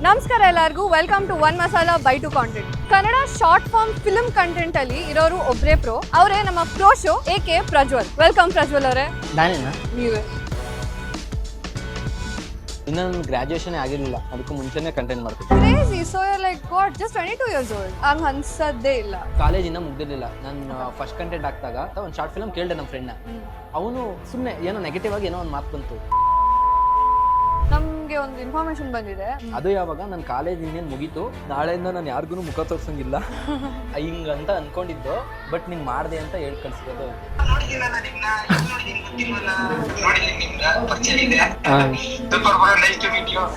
ನಮಸ್ಕಾರ ಎಲ್ಲರಿಗೂ welcome to one masala by two content. Kannada short form film content ಅಲ್ಲಿ ಇರೋರು ಒಬ್ರೇ ಪ್ರೋ, ಅವರೇ ನಮ್ಮ pro show AK Prajwal. Welcome Prajwal ಅವರೇ. ನಾನೇನಾ? ನೀವೇ. ಇನ್ನು ನನ್ನ ಗ್ರಾಜುಯೇಷನ್ ಆಗಿರಲಿಲ್ಲ, ಅದಕ್ಕೂ ಮುಂಚೆನೇ ಕಂಟೆಂಟ್ ಮಾಡ್ತೀನಿ. Crazy. So you like what just 22 years old? ಹಂಗ ಅನ್ಸದ್ದೇ ಇಲ್ಲ. ಕಾಲೇಜಿಂದ ಮುಗ್ದಿರಲಿಲ್ಲ. ನಾನು ಫಸ್ಟ್ ಕಂಟೆಂಟ್ ಆಗ್ತಾಗ ಒಂದು ಶಾರ್ಟ್ ಫಿಲ್ಮ್ ಕೇಳಿದೆ ನಮ್ಮ ಫ್ರೆಂಡ್ನ. ಅವನು ಸುಮ್ಮನೆ ಏನೋ ನೆಗೆಟಿವ್ ಆಗಿ ಏನೋ ಒಂದು ಮಾತು ಬಂತು. ನಮ್ಗೆ ಒಂದು ಇನ್ಫಾರ್ಮೇಶನ್ ಬಂದಿದೆ. ಅದು ಯಾವಾಗ ನನ್ನ ಕಾಲೇಜ್ ಇನ್ನೇನು ಮುಗೀತು, ನಾಳೆಯಿಂದ ನಾನು ಯಾರಿಗೂ ಮುಖ ತೋರ್ಸಂಗಿಲ್ಲ ಹಿಂಗಂತ ಅನ್ಕೊಂಡಿದ್ದು. ಬಟ್ ನೀನು ಮಾಡಿದೆ ಅಂತ ಹೇಳಿ ಕಳಿಸ್ಬೋದು.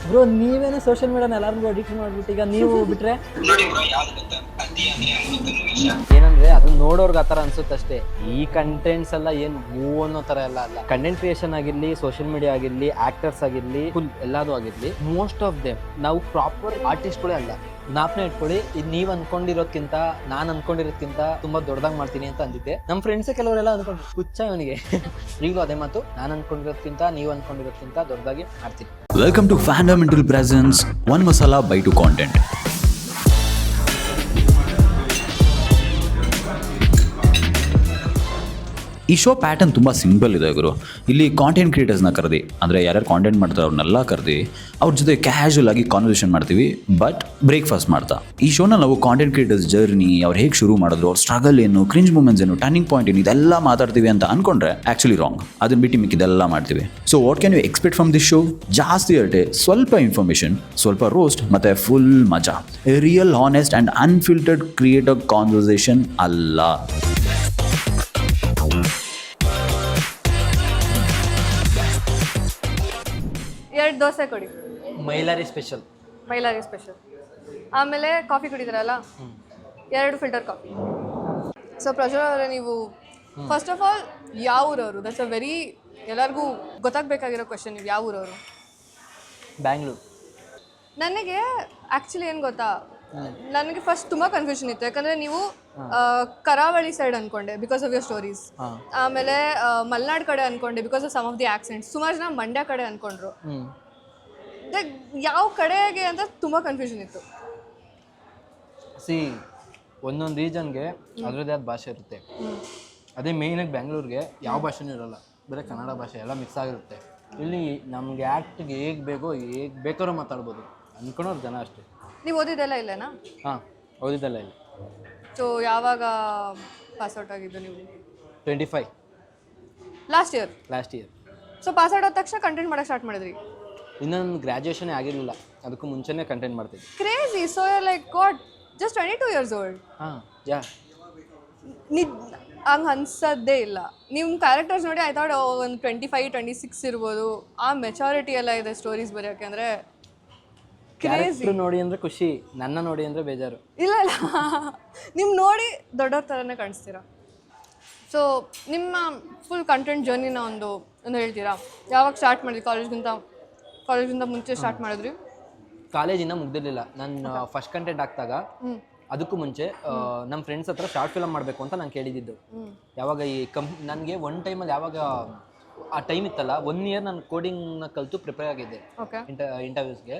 ಬ್ರೋ ನೀವೇನೋ ಸೋಷಿಯಲ್ ಮೀಡಿಯಾನ ಎಲ್ಲರಿಗೂ ಅಡಿಕ್ಟ್ ಮಾಡ್ಬಿಟ್ಟು ಈಗ ನೀವು ಬಿಟ್ರೆ ಏನಂದ್ರೆ ಅದು ನೋಡೋರ್ಗೆ ಆ ಥರ ಅನ್ಸುತ್ತಷ್ಟೇ. ಈ ಕಂಟೆಂಟ್ಸ್ ಎಲ್ಲ ಏನು ಮೂವ್ ಅನ್ನೋ ಥರ ಎಲ್ಲ ಅಲ್ಲ. ಕಂಟೆಂಟ್ ಕ್ರಿಯೇಷನ್ ಆಗಿರಲಿ, ಸೋಷಿಯಲ್ ಮೀಡಿಯಾ ಆಗಿರಲಿ, ಆಕ್ಟರ್ಸ್ ಆಗಿರಲಿ, ಫುಲ್ ಎಲ್ಲದೂ ಆಗಿರಲಿ, ಮೋಸ್ಟ್ ಆಫ್ ದೇಮ್ ನಾವು ಪ್ರಾಪರ್ ಆರ್ಟಿಸ್ಟ್ಗಳೇ ಅಲ್ಲ. ಜ್ಞಾಪನ ಇಟ್ಕೊಳ್ಳಿ, ಇದು ನೀವು ಅನ್ಕೊಂಡಿರೋದ್ಕಿಂತ ನಾನು ಅನ್ಕೊಂಡಿರೋದ್ಕಿಂತ ತುಂಬಾ ದೊಡ್ಡದಾಗಿ ಮಾಡ್ತೀನಿ ಅಂತ ಅಂದಿದ್ದೆ. ನಮ್ಮ ಫ್ರೆಂಡ್ಸ್ ಕೆಲವರೆಲ್ಲ ಅನ್ಕೊಂಡು ಹುಚ್ಚ ಇವನಿಗೆ. ಈಗಲೂ ಅದೇ ಮಾತು, ನಾನು ಅನ್ಕೊಂಡಿರೋದ್ಕಿಂತ ನೀವು ಅನ್ಕೊಂಡಿರೋದ್ಕಿಂತ ದೊಡ್ಡದಾಗಿ ಮಾಡ್ತೀನಿ. Welcome to fundamental presence one masala by two content. ಈ ಶೋ ಪ್ಯಾಟರ್ನ್ ತುಂಬ ಸಿಂಪಲ್ ಇದೆ ಗುರು. ಇಲ್ಲಿ ಕಾಂಟೆಂಟ್ ಕ್ರಿಯೇಟರ್ಸ್ನ ಕರೆದಿ, ಅಂದರೆ ಯಾರ್ಯಾರು ಕಾಂಟೆಂಟ್ ಮಾಡ್ತಾರೆ ಅವ್ರನ್ನೆಲ್ಲ ಕರೆದಿ ಅವ್ರ ಜೊತೆ ಕ್ಯಾಶುವಲ್ ಆಗಿ ಕಾನ್ವರ್ಸೇಷನ್ ಮಾಡ್ತೀವಿ, ಬಟ್ ಬ್ರೇಕ್ಫಾಸ್ಟ್ ಮಾಡ್ತಾ. ಈ ಶೋನ ನಾವು ಕಾಂಟೆಂಟ್ ಕ್ರಿಯೇಟರ್ಸ್ ಜರ್ನಿ, ಅವ್ರು ಹೇಗೆ ಶುರು ಮಾಡಿದ್ರು, ಅವ್ರ ಸ್ಟ್ರಗಲ್ ಏನು, ಕ್ರಿಂಜ್ ಮೂಮೆಂಟ್ಸ್ ಏನು, ಟರ್ನಿಂಗ್ ಪಾಯಿಂಟ್ ಏನು, ಇದೆಲ್ಲ ಮಾತಾಡ್ತೀವಿ ಅಂತ ಅನ್ಕೊಂಡ್ರೆ ಆ್ಯಕ್ಚುಲಿ ರಾಂಗ್. ಅದನ್ನ ಬಿಟ್ಟು ಮಿಕ್ಕಿದೆಲ್ಲ ಮಾಡ್ತೀವಿ. So what can you expect from this show? ಜಾಸ್ತಿ ಅಟೆ, ಸ್ವಲ್ಪ ಇನ್ಫಾರ್ಮೇಷನ್, ಸ್ವಲ್ಪ ರೋಸ್ಟ್, ಮತ್ತು ಫುಲ್ ಮಜಾ. A real, honest and unfiltered creative conversation ಅಲ್ಲ. ಎರಡು ದೋಸೆ ಕೊಡಿ. ಮೈಲಾರಿ ಸ್ಪೆಷಲ್. ಮೈಲಾರಿ ಸ್ಪೆಷಲ್. ಆಮೇಲೆ ಕಾಫಿ ಕುಡಿದ್ರಲ್ಲ, 2 ಫಿಲ್ಟರ್ ಕಾಫಿ. ಸೊ ಪ್ರಜ್ವಲ್ ಅವರೇ, ನೀವು ಫಸ್ಟ್ ಆಫ್ ಆಲ್ ಯಾವ ಊರವರು? ದಟ್ಸ್ ಅ ವೆರಿ ಎಲ್ಲರಿಗೂ ಗೊತ್ತಾಗಬೇಕಾಗಿರೋ ಕ್ವೆಶನ್. ನೀವು ಯಾವ ಊರವರು? ಬ್ಯಾಂಗ್ಳೂರು. ನನಗೆ ಆ್ಯಕ್ಚುಲಿ ಏನು ಗೊತ್ತಾ, ನನಗೆ ಫಸ್ಟ್ ತುಂಬ ಕನ್ಫ್ಯೂಷನ್ ಇತ್ತು. ಯಾಕಂದರೆ ನೀವು ಕರಾವಳಿ ಸೈಡ್ ಅಂದ್ಕೊಂಡೆ ಬಿಕಾಸ್ ಆಫ್ ಯುವರ್ ಸ್ಟೋರೀಸ್. ಆಮೇಲೆ ಮಲೆನಾಡು ಕಡೆ ಅಂದ್ಕೊಂಡೆ because of some of the accents. ಸುಮಾರು ಜನ ಮಂಡ್ಯ ಕಡೆ ಅಂದ್ಕೊಂಡ್ರು. ಲೈಕ್ ಯಾವ ಕಡೆಗೆ ಅಂತ ತುಂಬ ಕನ್ಫ್ಯೂಷನ್ ಇತ್ತು. ಒಂದೊಂದು ರೀಜನ್ಗೆ ಅದರದ್ದೇ ಆದ ಭಾಷೆ ಇರುತ್ತೆ. ಅದೇ ಮೇಯ್ನಾಗಿ ಬ್ಯಾಂಗ್ಳೂರಿಗೆ ಯಾವ ಭಾಷೆನೂ ಇರೋಲ್ಲ, ಬರೀ ಕನ್ನಡ ಭಾಷೆ ಎಲ್ಲ ಮಿಕ್ಸ್ ಆಗಿರುತ್ತೆ. ಇಲ್ಲಿ ನಮ್ಗೆ ಆ್ಯಕ್ಟಿಗೆ ಹೇಗೆ ಬೇಕಾದ್ರೂ ಮಾತಾಡ್ಬೋದು ಅಂದ್ಕೊಳೋರು ಜನ ಅಷ್ಟೇ. ನೀವು ಓದಿದ್ದೆಲ್ಲ ಇಲ್ಲೇನಾ? ಹಾಂ, ಓದಿದ್ದೆಲ್ಲ ಇಲ್ಲ. ಸೊ ಯಾವಾಗ ಪಾಸ್ಔಟ್ ಆಗಿದ್ದು ನೀವು? 25 ಲಾಸ್ಟ್ ಇಯರ್. ಸೊ ಪಾಸ್ಔಟ್ ಆದ ತಕ್ಷಣ ಕಂಟೆಂಟ್ ಮಾಡೋಕ್ಕೆ ಸ್ಟಾರ್ಟ್ ಮಾಡಿದ್ರಿ? ಇನ್ನು ನನ್ನ ಗ್ರಾಜುಯೇಷನ್ ಆಗಿರಲಿಲ್ಲ, ಅದಕ್ಕೂ ಮುಂಚೆನೇ ಕಂಟೆಂಟ್ ಮಾಡ್ತಿದ್ದೆ. Crazy. So you like what just 22 years old? ಹಾಂ, ಯಾ. ಹಂಗೆ ಅನ್ಸದ್ದೇ ಇಲ್ಲ. ನಿಮ್ಮ ಕ್ಯಾರೆಕ್ಟರ್ಸ್ ನೋಡಿ ಐ ಥಾಟ್ ಒಂದು 25-26 ಇರ್ಬೋದು. ಆ ಮೆಚಾರಿಟಿ ಎಲ್ಲ ಇದೆ ಸ್ಟೋರೀಸ್ ಬರೆಯೋಕ್ಕೆ. ಅಂದರೆ ಕ್ಯಾರೆಕ್ಟರ್ ನೋಡಿ ಅಂದರೆ ಖುಷಿ, ನನ್ನ ನೋಡಿ ಅಂದರೆ ಬೇಜಾರು. ಇಲ್ಲ ಇಲ್ಲ, ನಿಮ್ಮ ನೋಡಿ ದೊಡ್ಡವ್ರ ಥರನೇ ಕಾಣಿಸ್ತೀರಾ. ಸೊ ನಿಮ್ಮ ಫುಲ್ ಕಂಟೆಂಟ್ ಜರ್ನಿನ ಒಂದು ಹೇಳ್ತೀರಾ? ಯಾವಾಗ ಸ್ಟಾರ್ಟ್ ಮಾಡಿದ್ರಿ? ಕಾಲೇಜ್ಗಿಂತ ಮುಂಚೆ ಸ್ಟಾರ್ಟ್ ಮಾಡಿದ್ರಿ? ಕಾಲೇಜಿಂದ ಮುಗ್ದಿರಲಿಲ್ಲ. ನಾನು ಫಸ್ಟ್ ಕಂಟೆಂಟ್ ಆಗ್ತಾಗ ಅದಕ್ಕೂ ಮುಂಚೆ ನಮ್ಮ ಫ್ರೆಂಡ್ಸ್ ಹತ್ರ ಶಾರ್ಟ್ ಫಿಲಮ್ ಮಾಡಬೇಕು ಅಂತ ನಾನು ಕೇಳಿದ್ದು. ಯಾವಾಗ ಈ ನನಗೆ ಒನ್ ಟೈಮಲ್ಲಿ ಯಾವಾಗ ಆ ಟೈಮ್ ಇತ್ತಲ್ಲ, 1 year ನಾನು ಕೋಡಿಂಗ್ನ ಕಲಿತು ಪ್ರಿಪೇರ್ ಆಗಿದ್ದೆ ಇಂಟರ್ವ್ಯೂಸ್ಗೆ.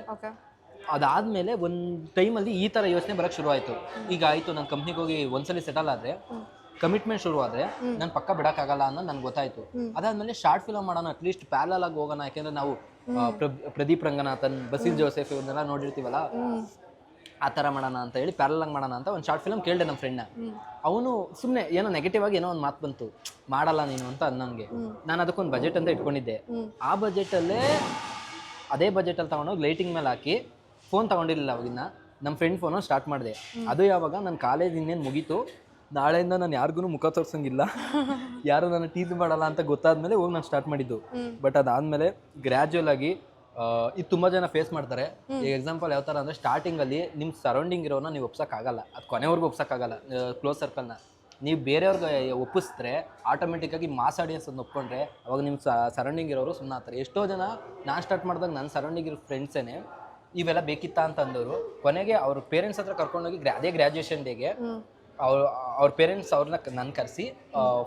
ಅದಾದಮೇಲೆ ಒಂದು ಟೈಮಲ್ಲಿ ಈ ಥರ ಯೋಚನೆ ಬರೋಕ್ಕೆ ಶುರು ಆಯಿತು. ಈಗ ಆಯಿತು, ನಾನು ಕಂಪ್ನಿಗೆ ಹೋಗಿ ಒಂದ್ಸಲಿ ಸೆಟಲ್ ಆದರೆ, ಕಮಿಟ್ಮೆಂಟ್ ಶುರು ಆದರೆ ನಾನು ಪಕ್ಕ ಬಿಡೋಕ್ಕಾಗಲ್ಲ ಅನ್ನೋದು ನನಗೆ ಗೊತ್ತಾಯಿತು. ಅದಾದಮೇಲೆ ಶಾರ್ಟ್ ಫಿಲಮ್ ಮಾಡೋಣ, ಅಟ್ಲೀಸ್ಟ್ ಪ್ಯಾರಲಲ್ ಆಗಿ ಹೋಗೋಣ. ಯಾಕೆಂದರೆ ನಾವು ಪ್ರದೀಪ್ ರಂಗನಾಥನ್, ಬಸೀರ್ ಜೋಸೆಫ್ ಇವನ್ನೆಲ್ಲ ನೋಡಿರ್ತೀವಲ್ಲ, ಆ ಥರ ಮಾಡೋಣ ಅಂತ ಹೇಳಿ ಪ್ಯಾರಲಲ್ ಆಗಿ ಮಾಡೋಣ ಅಂತ ಒಂದು ಶಾರ್ಟ್ ಫಿಲಮ್ ಕೇಳಿದೆ ನಮ್ಮ ಫ್ರೆಂಡ್ನ. ಅವನು ಸುಮ್ಮನೆ ಏನೋ ನೆಗೆಟಿವ್ ಆಗಿ ಏನೋ ಒಂದು ಮಾತು ಬಂತು, ಮಾಡಲ್ಲ ನೀನು ಅಂತ ನನಗೆ. ನಾನು ಅದಕ್ಕೊಂದು ಬಜೆಟ್ ಅಂತ ಇಟ್ಕೊಂಡಿದ್ದೆ. ಆ ಬಜೆಟಲ್ಲೇ ಅದೇ ಬಜೆಟಲ್ಲಿ ತೊಗೊಂಡೋಗಿ ಲೈಟಿಂಗ್ ಮೇಲೆ ಹಾಕಿ ಫೋನ್ ತೊಗೊಂಡಿರಲಿಲ್ಲ ಅವಾಗಿನ, ನಮ್ಮ ಫ್ರೆಂಡ್ ಫೋನು ಸ್ಟಾರ್ಟ್ ಮಾಡಿದೆ. ಅದು ಯಾವಾಗ ನನ್ನ ಕಾಲೇಜ್ ಇನ್ನೇನು ಮುಗೀತು, ನಾಳೆಯಿಂದ ನಾನು ಯಾರಿಗೂ ಮುಖ ತೋರ್ಸಂಗಿಲ್ಲ, ಯಾರು ನಾನು ಟೀಸ್ ಮಾಡಲ್ಲ ಅಂತ ಗೊತ್ತಾದ್ಮೇಲೆ ಹೋಗಿ ನಾನು ಸ್ಟಾರ್ಟ್ ಮಾಡಿದ್ದು. ಬಟ್ ಅದಾದಮೇಲೆ ಗ್ರ್ಯಾಜುವಲ್ ಆಗಿ ಇದು ತುಂಬ ಜನ ಫೇಸ್ ಮಾಡ್ತಾರೆ. ಈಗ ಎಕ್ಸಾಂಪಲ್ ಯಾವ ಥರ ಅಂದರೆ, ಸ್ಟಾರ್ಟಿಂಗಲ್ಲಿ ನಿಮ್ಮ ಸರೌಂಡಿಂಗ್ ಇರೋನ ನೀವು ಒಪ್ಸೋಕ್ಕಾಗಲ್ಲ, ಅದು ಕೊನೆವರೆಗೂ ಒಪ್ಸೋಕ್ಕಾಗಲ್ಲ. ಕ್ಲೋಸ್ ಸರ್ಕಲ್ನ ನೀವು ಬೇರೆಯವ್ರಿಗೆ ಒಪ್ಪಿಸಿದ್ರೆ ಆಟೋಮೆಟಿಕ್ಕಾಗಿ ಮಾಸ್ ಆಡಿಯನ್ಸ್ ಒಂದು ಒಪ್ಕೊಂಡ್ರೆ ಅವಾಗ ನಿಮ್ಮ ಸರೌಂಡಿಂಗ್ ಇರೋರು ಸುಮ್ಮನೆ ಆಗ್ತಾರೆ. ಎಷ್ಟೋ ಜನ ನಾನು ಸ್ಟಾರ್ಟ್ ಮಾಡಿದಾಗ ನನ್ನ ಸರೌಂಡಿಂಗ್ ಇರೋ ಫ್ರೆಂಡ್ಸೇನೆ ಇವೆಲ್ಲ ಬೇಕಿತ್ತಾ ಅಂತ ಅಂದವರು, ಕೊನೆಗೆ ಅವ್ರ ಪೇರೆಂಟ್ಸ್ ಹತ್ರ ಕರ್ಕೊಂಡೋಗಿ ಅದೇ ಗ್ರ್ಯಾಜುಯೇಷನ್ ಡೇಗೆ ಅವ್ರ ಪೇರೆಂಟ್ಸ್ ಅವ್ರನ್ನ ನಾನು ಕರೆಸಿ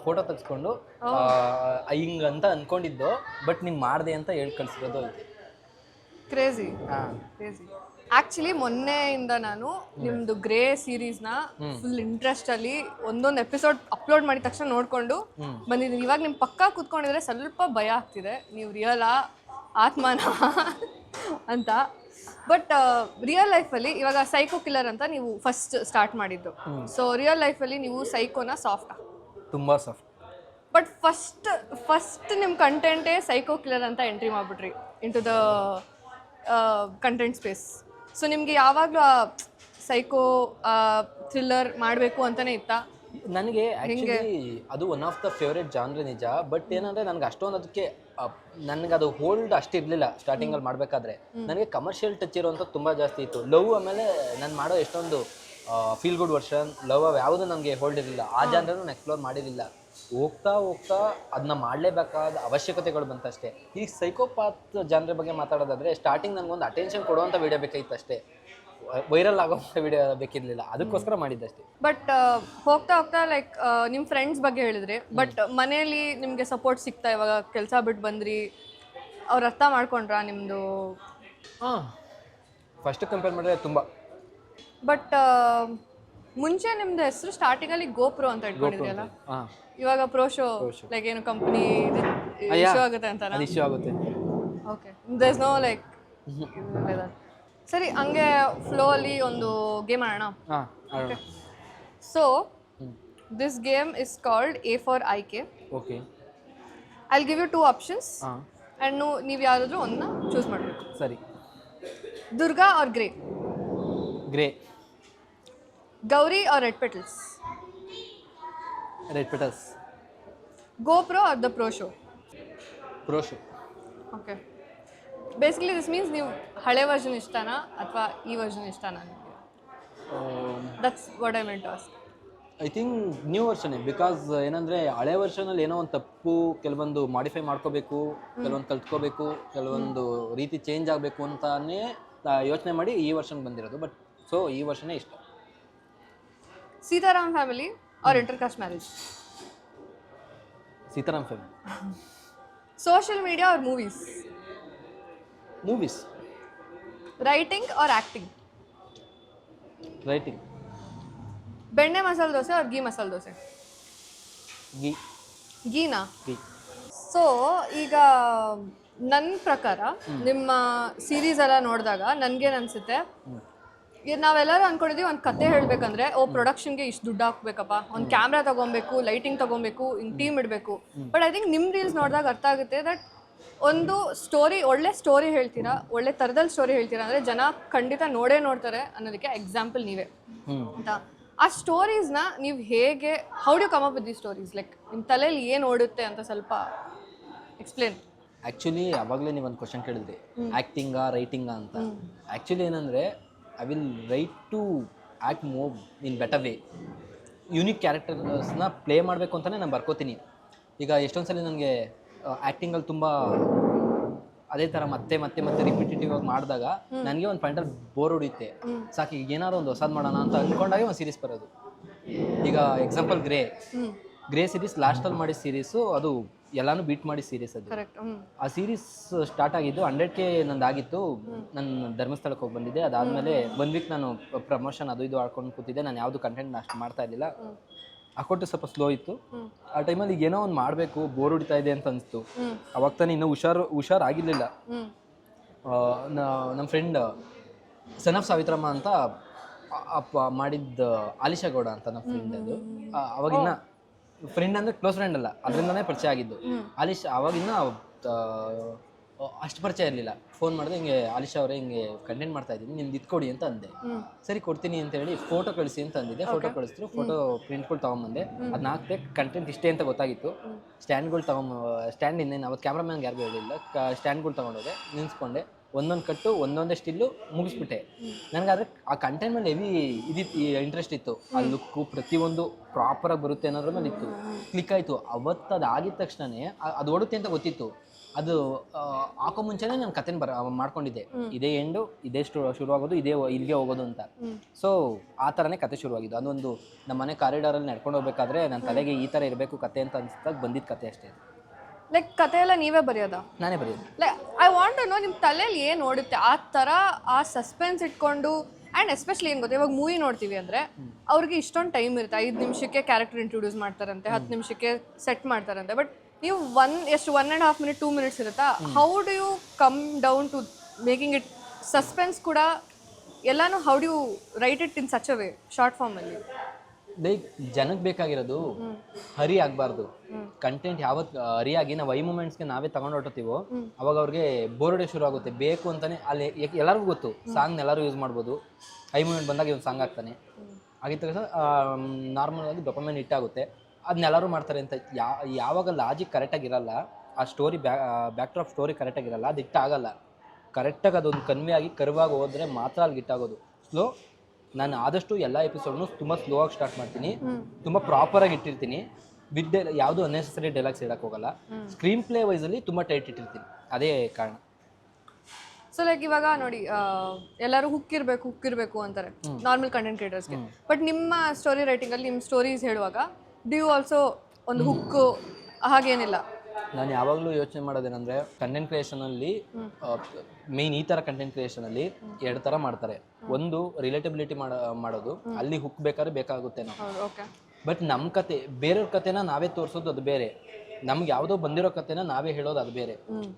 ಫೋಟೋ ತೆಗೆಸ್ಕೊಂಡು ಹಿಂಗಂತ ಅಂದ್ಕೊಂಡಿದ್ದು, ಬಟ್ ನೀನು ಮಾಡಿದೆ ಅಂತ ಹೇಳಿ ಕಳಿಸಿರೋದು ಐತೆ. ಕ್ರೇಜಿ. ಹಾಂ, ಕ್ರೇಜಿ. ಆಕ್ಚುಲಿ ಮೊನ್ನೆಯಿಂದ ನಾನು ನಿಮ್ದು ಗ್ರೇ ಸೀರೀಸ್ನ ಫುಲ್ ಇಂಟ್ರೆಸ್ಟ್ ಅಲ್ಲಿ ಒಂದೊಂದು ಎಪಿಸೋಡ್ ಅಪ್ಲೋಡ್ ಮಾಡಿದ ತಕ್ಷಣ ನೋಡ್ಕೊಂಡು ಬಂದಿದ್ದೀನಿ. ಇವಾಗ ನಿಮ್ ಪಕ್ಕ ಕೂತ್ಕೊಂಡಿದ್ರೆ ಸ್ವಲ್ಪ ಭಯ ಆಗ್ತಿದೆ, ನೀವು ರಿಯಲ್ ಆತ್ಮನ ಅಂತ. ಬಟ್ ರಿಯಲ್ ಲೈಫಲ್ಲಿ ಇವಾಗ ಸೈಕೋ ಕಿಲ್ಲರ್ ಅಂತ ನೀವು ಫಸ್ಟ್ ಸ್ಟಾರ್ಟ್ ಮಾಡಿದ್ದು. ಸೊ ರಿಯಲ್ ಲೈಫಲ್ಲಿ ನೀವು ಸೈಕೋನ ಸಾಫ್ಟಾ? ತುಂಬ ಸಾಫ್ಟ್. ಬಟ್ ಫಸ್ಟ್ ನಿಮ್ಮ ಕಂಟೆಂಟೇ ಸೈಕೋ ಕಿಲ್ಲರ್ ಅಂತ ಎಂಟ್ರಿ ಮಾಡಿಬಿಟ್ರಿ into the content space. So ನಿಮಗೆ ಯಾವಾಗಲೂ ಸೈಕೋ ಥ್ರಿಲ್ಲರ್ ಮಾಡಬೇಕು ಅಂತಲೇ ಇತ್ತಾ? ನನಗೆ ಆ್ಯಕ್ಚುಲಿ ಅದು ಒನ್ ಆಫ್ ದ ಫೇವ್ರೇಟ್ ಜಾನ್ರೆ ನಿಜ. ಬಟ್ ಏನಂದರೆ ನನಗೆ ಅಷ್ಟೊಂದು ಅದಕ್ಕೆ ನನಗೆ ಅದು ಹೋಲ್ಡ್ ಅಷ್ಟಿರಲಿಲ್ಲ ಸ್ಟಾರ್ಟಿಂಗಲ್ಲಿ ಮಾಡಬೇಕಾದ್ರೆ. ನನಗೆ ಕಮರ್ಷಿಯಲ್ ಟಚ್ ಇರೋವಂಥ ತುಂಬ ಜಾಸ್ತಿ ಇತ್ತು. ಲವ್ ಆಮೇಲೆ ನಾನು ಮಾಡೋ ಎಷ್ಟೊಂದು ಫೀಲ್ ಗುಡ್ ವರ್ಷನ್ ಲವ್ ಯಾವುದೂ ನನಗೆ ಹೋಲ್ಡ್ ಇರಲಿಲ್ಲ. ಆ ಜಾನ್ರನ್ನು ನಾನು ಎಕ್ಸ್ಪ್ಲೋರ್ ಮಾಡಿರಲಿಲ್ಲ. ಹೋಗ್ತಾ ಅದನ್ನ ಮಾಡಲೇಬೇಕಾದ ಅವಶ್ಯಕತೆಗಳು ಬಂತಷ್ಟೇ. ಈಗ ಸೈಕೋಪಾತ್ ಜಾನ್ರೆ ಬಗ್ಗೆ ಮಾತಾಡೋದಾದರೆ ಸ್ಟಾರ್ಟಿಂಗ್ ನನಗೊಂದು ಅಟೆನ್ಷನ್ ಕೊಡುವಂಥ ವೀಡಿಯೋ ಬೇಕಾಗಿತ್ತು ಅಷ್ಟೇ, ವೈರಲ್ ಆಗೋವಂಥ ವಿಡಿಯೋ ಬೇಕಿರಲಿಲ್ಲ. ಅದಕ್ಕೋಸ್ಕರ ಮಾಡಿದ್ದಷ್ಟೇ. ಬಟ್ ಹೋಗ್ತಾ ಲೈಕ್ ನಿಮ್ಮ ಫ್ರೆಂಡ್ಸ್ ಬಗ್ಗೆ ಹೇಳಿದ್ರಿ. ಬಟ್ ಮನೆಯಲ್ಲಿ ನಿಮಗೆ ಸಪೋರ್ಟ್ ಸಿಗ್ತಾ? ಇವಾಗ ಕೆಲಸ ಬಿಟ್ಟು ಬಂದ್ರಿ, ಅವ್ರು ಅರ್ಥ ಮಾಡ್ಕೊಂಡ್ರಾ ನಿಮ್ಮದು? ಫಸ್ಟ್ ಕಂಪೇರ್ ಮಾಡಿದ್ರೆ ತುಂಬ. ಬಟ್ ಮುಂಚೆ ನಿಮ್ದು ಹೆಸರು ಸ್ಟಾರ್ಟಿಂಗಲ್ಲಿ ಗೋಪ್ರೋ ಅಂತ ಇಟ್ಕೊಂಡಿದ್ರಿ ಅಲ್ಲ, ಇವಾಗ ಪ್ರೋ ಶೋ ಲೈಕ್ ಏನು ಕಂಪ್ನಿ ಇಶ್ಯೂ ಆಗುತ್ತೆ ಅಂತ? ಅದು ಇಶ್ಯೂ ಆಗುತ್ತೆ. Okay, there is no like ಸರಿ. ಹಂಗೆ ಫ್ಲೋ ಅಲ್ಲಿ ಒಂದು ಗೇಮ್ ಆಡೋಣ. So this game is called A for IK. Okay, I will give you 2 options and ನೀವು ಯಾರಾದರೂ ಒಂದನ್ನ ಚೂಸ್ ಮಾಡಬೇಕು. ಸರಿ. Durga or grey? Grey. Gauri or red petals? Red petals. GoPro or the pro show? Pro show. Okay, basically this means ನೀವು ಹಳೆ version ಇಷ್ಟನಾ ಅಥವಾ ಈ ವರ್ಷನ್ ಇಷ್ಟನಾ ನಿಮಗೆ? That's what I meant to ask. I think new ವರ್ಷನೇ. ಬಿಕಾಸ್ ಏನಂದರೆ ಹಳೆ ವರ್ಷನಲ್ಲಿ ಏನೋ ಒಂದು ತಪ್ಪು ಕೆಲವೊಂದು ಮಾಡಿಫೈ ಮಾಡ್ಕೋಬೇಕು, ಕೆಲವೊಂದು ಕಲ್ತ್ಕೋಬೇಕು, ಕೆಲವೊಂದು ರೀತಿ ಚೇಂಜ್ ಆಗಬೇಕು ಅಂತಾನೇ ಯೋಚನೆ ಮಾಡಿ ಈ ವರ್ಷನ್ ಬಂದಿರೋದು. ಬಟ್ ಸೊ ಈ ವರ್ಷನೇ ಇಷ್ಟ. Sitaram family or intercaste marriage? Sitaram family. Social media or movies? Movies. Writing or acting? Writing. ಬೆಣ್ಣೆ ಮಸಾಲೆ ದೋಸೆ ಆರ್ ಗೀ ಮಸಾಲೆ ದೋಸೆ? ಗೀ. ಗೀನಾ? ಗೀ. ಸೊ ಈಗ ನನ್ನ ಪ್ರಕಾರ ನಿಮ್ಮ ಸೀರೀಸ್ ಎಲ್ಲ ನೋಡಿದಾಗ ನನಗೇನು ಅನಿಸುತ್ತೆ, ನಾವೆಲ್ಲರೂ ಅಂದ್ಕೊಂಡಿದ್ದೀವಿ ಒಂದು ಕತೆ ಹೇಳಬೇಕಂದ್ರೆ ಪ್ರೊಡಕ್ಷನ್ಗೆ ಇಷ್ಟು ದುಡ್ಡು ಹಾಕ್ಬೇಕಪ್ಪ, ಒಂದು ಕ್ಯಾಮ್ರಾ ತೊಗೊಬೇಕು, ಲೈಟಿಂಗ್ ತೊಗೊಬೇಕು, ಹಿಂಗೆ ಟೀಮ್ ಇಡಬೇಕು. ಬಟ್ ಐ ಥಿಂಕ್ ನಿಮ್ಮ ರೀಲ್ಸ್ ನೋಡಿದಾಗ ಅರ್ಥ ಆಗುತ್ತೆ ದಟ್ ಒಂದು ಸ್ಟೋರಿ, ಒಳ್ಳೆ ಸ್ಟೋರಿ ಹೇಳ್ತೀರಾ, ಒಳ್ಳೆ ಥರದಲ್ಲಿ ಸ್ಟೋರಿ ಹೇಳ್ತೀರಾ ಅಂದರೆ ಜನ ಖಂಡಿತ ನೋಡ್ತಾರೆ ಅನ್ನೋದಕ್ಕೆ ಎಕ್ಸಾಂಪಲ್ ನೀವೇ ಅಂತ. ಆ ಸ್ಟೋರೀಸ್ನ ನೀವು ಹೇಗೆ, how do come up with the stories? Like ನಿಮ್ಮ ತಲೆಯಲ್ಲಿ ಏನು ಓಡುತ್ತೆ ಅಂತ ಸ್ವಲ್ಪ ಎಕ್ಸ್ಪ್ಲೇನ್. ಆ್ಯಕ್ಚುಲಿ ಆವಾಗಲೇ ನೀವು ಒಂದು ಕ್ವಶನ್ ಕೇಳಿದ್ರಿ, ಆ್ಯಕ್ಟಿಂಗಾ ರೈಟಿಂಗಾ ಅಂತ. ಆ್ಯಕ್ಚುಲಿ ಏನಂದರೆ I will write to act move in better way. Unique ಕ್ಯಾರೆಕ್ಟರ್ಸ್ನ ಪ್ಲೇ ಮಾಡಬೇಕು ಅಂತಲೇ ನಾನು ಬರ್ಕೋತೀನಿ. ಈಗ ಎಷ್ಟೊಂದು ಸಲ ನನಗೆ ಆ್ಯಕ್ಟಿಂಗಲ್ಲಿ ತುಂಬ ಅದೇ ಥರ ಮತ್ತೆ ಮತ್ತೆ ಮತ್ತೆ ರಿಪಿಟೇಟಿವ್ ಆಗಿ ಮಾಡಿದಾಗ ನನಗೆ ಒಂದು ಪಾಯಿಂಟಲ್ಲಿ ಬೋರ್ ಹೊಡಿಯುತ್ತೆ. ಸಾಕು ಈಗ ಏನಾದ್ರು ಒಂದು ಹೊಸದು ಮಾಡೋಣ ಅಂತ ಅಂದ್ಕೊಂಡಾಗೆ ಒಂದು ಸೀರೀಸ್ ಬರೋದು. ಈಗ ಎಕ್ಸಾಂಪಲ್ ಗ್ರೇ ಸೀರೀಸ್ ಲಾಸ್ಟಲ್ಲಿ ಮಾಡಿದ ಸೀರೀಸು, ಅದು ಎಲ್ಲಾನು ಬೀಟ್ ಮಾಡಿ ಸೀರೀಸ್. ಅದು ಆ ಸೀರೀಸ್ ಸ್ಟಾರ್ಟ್ ಆಗಿದ್ದು 100K ನಂದಾಗಿತ್ತು. ನಾನು ಧರ್ಮಸ್ಥಳಕ್ಕೆ ಹೋಗಿ ಬಂದಿದ್ದೆ. ಅದಾದಮೇಲೆ 1 ವೀಕ್ ನಾನು ಪ್ರಮೋಷನ್ ಅದು ಇದು ಆಡ್ಕೊಂಡು ಕೂತಿದ್ದೆ. ನಾನು ಯಾವುದು ಕಂಟೆಂಟ್ನ ಅಷ್ಟು ಮಾಡ್ತಾ ಇರಲಿಲ್ಲ. ಅಕೌಂಟು ಸ್ವಲ್ಪ ಸ್ಲೋ ಇತ್ತು. ಆ ಟೈಮಲ್ಲಿ ಈಗ ಏನೋ ಒಂದು ಮಾಡಬೇಕು, ಬೋರ್ ಹೊಡಿತಾ ಇದೆ ಅಂತ ಅನಿಸ್ತು. ಅವಾಗ ತಾನೇ ಇನ್ನೂ ಹುಷಾರಾಗಿರಲಿಲ್ಲ. ನಮ್ಮ ಫ್ರೆಂಡ್ ಸನ್ ಆಫ್ ಸಾವಿತ್ರಮ್ಮ ಅಂತ ಮಾಡಿದ್ದ ಆಲಿಶಾ ಗೌಡ ಅಂತ ನಮ್ಮ ಫ್ರೆಂಡ್. ಅದು ಅವಾಗಿನ್ನ ಫ್ರೆಂಡ್ ಅಂದರೆ ಕ್ಲೋಸ್ ಫ್ರೆಂಡ್ ಅಲ್ಲ, ಅದರಿಂದನೇ ಪರಿಚಯ ಆಗಿದ್ದು. ಆಲಿಶಾ ಅವಾಗಿನ್ನ ಅಷ್ಟು ಪರಿಚಯ ಇರಲಿಲ್ಲ. ಫೋನ್ ಮಾಡಿದೆ, ಹಿಂಗೆ ಆಲಿಶಾ ಅವರೇ ಹಿಂಗೆ ಕಂಟೆಂಟ್ ಮಾಡ್ತಾ ಇದ್ದೀನಿ, ನಿಮ್ದು ಇದು ಕೊಡಿ ಅಂತ ಅಂದೆ. ಸರಿ ಕೊಡ್ತೀನಿ ಅಂತ ಹೇಳಿ ಫೋಟೋ ಕಳಿಸಿ ಅಂತ ಅಂದಿದ್ದೆ. ಫೋಟೋ ಕಳಿಸಿದ್ರು. ಫೋಟೋ ಪ್ರಿಂಟ್ಗಳು ತೊಗೊಂಬಂದೆ. ಅದನ್ನ ಹಾಕ್ದೆ. ಕಂಟೆಂಟ್ ಇಷ್ಟೇ ಅಂತ ಗೊತ್ತಾಗಿತ್ತು. ಸ್ಟ್ಯಾಂಡ್ ಇನ್ನೇನು ಅವತ್ತು ಕ್ಯಾಮ್ರಾಮ್ಯಾನ್ಗೆ ಯಾರಿಗೂ ಹೇಳಿಲ್ಲ. ಸ್ಟ್ಯಾಂಡ್ಗಳು ತೊಗೊಂಡೋದೆ, ನಿಲ್ಸ್ಕೊಂಡೆ, ಒಂದೊಂದು ಕಟ್ಟು ಒಂದೊಂದೇ ಸ್ಟಿಲ್ಲು ಮುಗಿಸ್ಬಿಟ್ಟೆ. ನನಗಾದ್ರೆ ಆ ಕಂಟೆಂಟ್ ಮೇಲೆ ಹೆವಿ ಇಂಟ್ರೆಸ್ಟ್ ಇತ್ತು. ಆ ಲುಕ್ಕು ಪ್ರತಿಯೊಂದು ಪ್ರಾಪರಾಗಿ ಬರುತ್ತೆ ಅನ್ನೋದ್ರ ಮೇಲೆ ಇತ್ತು. ಕ್ಲಿಕ್ ಆಯಿತು. ಅವತ್ತು ಅದು ಆಗಿದ ತಕ್ಷಣವೇ ಅದು ಓಡುತ್ತೆ ಅಂತ ಗೊತ್ತಿತ್ತು. ಅದು ಹಾಕೋ ಮುಂಚೆನೇ ನಾನು ಕತೆನ ಮಾಡ್ಕೊಂಡಿದ್ದೆ. ಇದೇ ಎಂಡು, ಇದೇ ಶುರುವಾಗೋದು, ಇದೇ ಇಲ್ಲಿಗೆ ಹೋಗೋದು ಅಂತ. ಸೊ ಆ ಥರನೇ ಕತೆ ಶುರುವಾಗಿದ್ದು. ಅದೊಂದು ನಮ್ಮ ಮನೆ ಕಾರಿಡಾರಲ್ಲಿ ನಡ್ಕೊಂಡು ಹೋಗ್ಬೇಕಾದ್ರೆ ನನ್ನ ತಲೆಗೆ ಈ ಥರ ಇರಬೇಕು ಕತೆ ಅಂತ ಅನಿಸಿದಾಗ ಬಂದಿದ್ದ ಕತೆ ಅಷ್ಟೇ. ಲೈಕ್ ಕತೆ ಎಲ್ಲ ನೀವೇ ಬರೆಯೋದಾ? ನಾನೇ ಬರೆಯೋದು. Like I want to know ನಿಮ್ಮ ತಲೆಯಲ್ಲಿ ಏನು ಓಡುತ್ತೆ ಆ ಥರ ಆ ಸಸ್ಪೆನ್ಸ್ ಇಟ್ಕೊಂಡು. ಆ್ಯಂಡ್ ಎಸ್ಪೆಷಲಿ ಏನು ಗೊತ್ತಾ, ಇವಾಗ ಮೂವಿ ನೋಡ್ತೀವಿ ಅಂದರೆ ಅವ್ರಿಗೆ ಇಷ್ಟೊಂದು ಟೈಮ್ ಇರುತ್ತೆ. 5 ನಿಮಿಷಕ್ಕೆ ಕ್ಯಾರೆಕ್ಟರ್ ಇಂಟ್ರೊಡ್ಯೂಸ್ ಮಾಡ್ತಾರಂತೆ, 10 ನಿಮಿಷಕ್ಕೆ ಸೆಟ್ ಮಾಡ್ತಾರಂತೆ. ಬಟ್ ನೀವು 1.5 ಮಿನಿಟ್ 2 ಮಿನಿಟ್ಸ್ ಇರುತ್ತಾ, how do you come down to making it suspense ಕೂಡ ಎಲ್ಲಾನು? How do you write it in such a way short ಫಾರ್ಮಲ್ಲಿ? ಲೈಕ್ ಜನಕ್ಕೆ ಬೇಕಾಗಿರೋದು ಹರಿ ಆಗಬಾರ್ದು. ಕಂಟೆಂಟ್ ಯಾವತ್ತು ಹರಿಯಾಗಿ ನಾವು ಐ ಮೂಮೆಂಟ್ಸ್ಗೆ ನಾವೇ ತಗೊಂಡು ಹೊರಟೋತೀವೋ ಅವಾಗ ಅವ್ರಿಗೆ ಬೋರ್ಡೆ ಶುರು ಆಗುತ್ತೆ. ಬೇಕು ಅಂತಾನೆ ಅಲ್ಲಿ ಎಲ್ಲರಿಗೂ ಗೊತ್ತು ಸಾಂಗ್ನ ಎಲ್ಲರೂ ಯೂಸ್ ಮಾಡ್ಬೋದು. ಐ ಮೂಮೆಂಟ್ ಬಂದಾಗ ಒಂದು ಸಾಂಗ್ ಆಗ್ತಾನೆ, ಆಗಿದ ತಕ್ಷಣ ನಾರ್ಮಲ್ ಆಗಿ ಡೊಪಮೈನ್ ಹಿಟ್ ಆಗುತ್ತೆ. ಅದನ್ನೆಲ್ಲರೂ ಮಾಡ್ತಾರೆ ಅಂತ ಯಾವಾಗ ಲಾಜಿಕ್ ಕರೆಕ್ಟಾಗಿರಲ್ಲ, ಆ ಸ್ಟೋರಿ ಬ್ಯಾಕ್ ಡ್ರಾಪ್ ಸ್ಟೋರಿ ಕರೆಕ್ಟಾಗಿರಲ್ಲ, ಅದು ಹಿಟ್ ಆಗಲ್ಲ. ಕರೆಕ್ಟಾಗಿ ಅದೊಂದು ಕನ್ವೆ ಆಗಿ ಕರ್ವಾಗಿ ಹೋದರೆ ಮಾತ್ರ ಅಲ್ಲಿ ಹಿಟ್ ಆಗೋದು. ಸ್ಲೋ ನಾನು ಆದಷ್ಟು ಎಲ್ಲ ಎಪಿಸೋಡ್ನು ತುಂಬ ಸ್ಲೋ ಆಗಿ ಸ್ಟಾರ್ಟ್ ಮಾಡ್ತೀನಿ, ತುಂಬ ಪ್ರಾಪರಾಗಿ ಇಟ್ಟಿರ್ತೀನಿ. ವಿತ್ ಯಾವುದು ಅನ್ನೆಸೆಸರಿ ಡೈಲಾಗ್ಸ್ ಹೇಳಕ್ಕೆ ಹೋಗಲ್ಲ. ಸ್ಕ್ರೀನ್ ಪ್ಲೇ ವೈಸಲ್ಲಿ ತುಂಬ ಟೈಟ್ ಇಟ್ಟಿರ್ತೀನಿ, ಅದೇ ಕಾರಣ. ಸೊ ಲೈಕ್ ಇವಾಗ ನೋಡಿ, ಎಲ್ಲರೂ ಹುಕ್ ಇರಬೇಕು ಅಂತಾರೆ ನಾರ್ಮಲ್ ಕಂಟೆಂಟ್ ಕ್ರಿಯೇಟರ್ಸ್ಗೆ. ಬಟ್ ನಿಮ್ಮ ಸ್ಟೋರಿ ರೈಟಿಂಗಲ್ಲಿ ನಿಮ್ಮ ಸ್ಟೋರೀಸ್ ಹೇಳುವಾಗ ಡು ಯು ಆಲ್ಸೋ ಒಂದು ಹುಕ್ಕು ಹಾಗೇನಿಲ್ಲ? ನಾನು ಯಾವಾಗಲೂ ಯೋಚನೆ ಮಾಡೋದೇನೆಂದರೆ, ಕಂಟೆಂಟ್ ಕ್ರಿಯೇಷನಲ್ಲಿ ಮೇಯ್ನ್ ಈ ಥರ ಕಂಟೆಂಟ್ ಕ್ರಿಯೇಷನಲ್ಲಿ 2 ಥರ ಮಾಡ್ತಾರೆ. ಒಂದು ರಿಲೇಟಬಿಲಿಟಿ ಮಾಡೋದು, ಅಲ್ಲಿ ಹುಕ್ ಬೇಕಾಗುತ್ತೆ ನಾವು. ಬಟ್ ನಮ್ಮ ಕತೆ ಬೇರೆಯವ್ರ ಕತೆನ ನಾವೇ ತೋರಿಸೋದು ಅದು ಬೇರೆ, ನಮ್ಗೆ ಯಾವುದೋ ಬಂದಿರೋ ಕತೆನ ನಾವೇ ಹೇಳೋದು ಅದು ಬೇರೆ.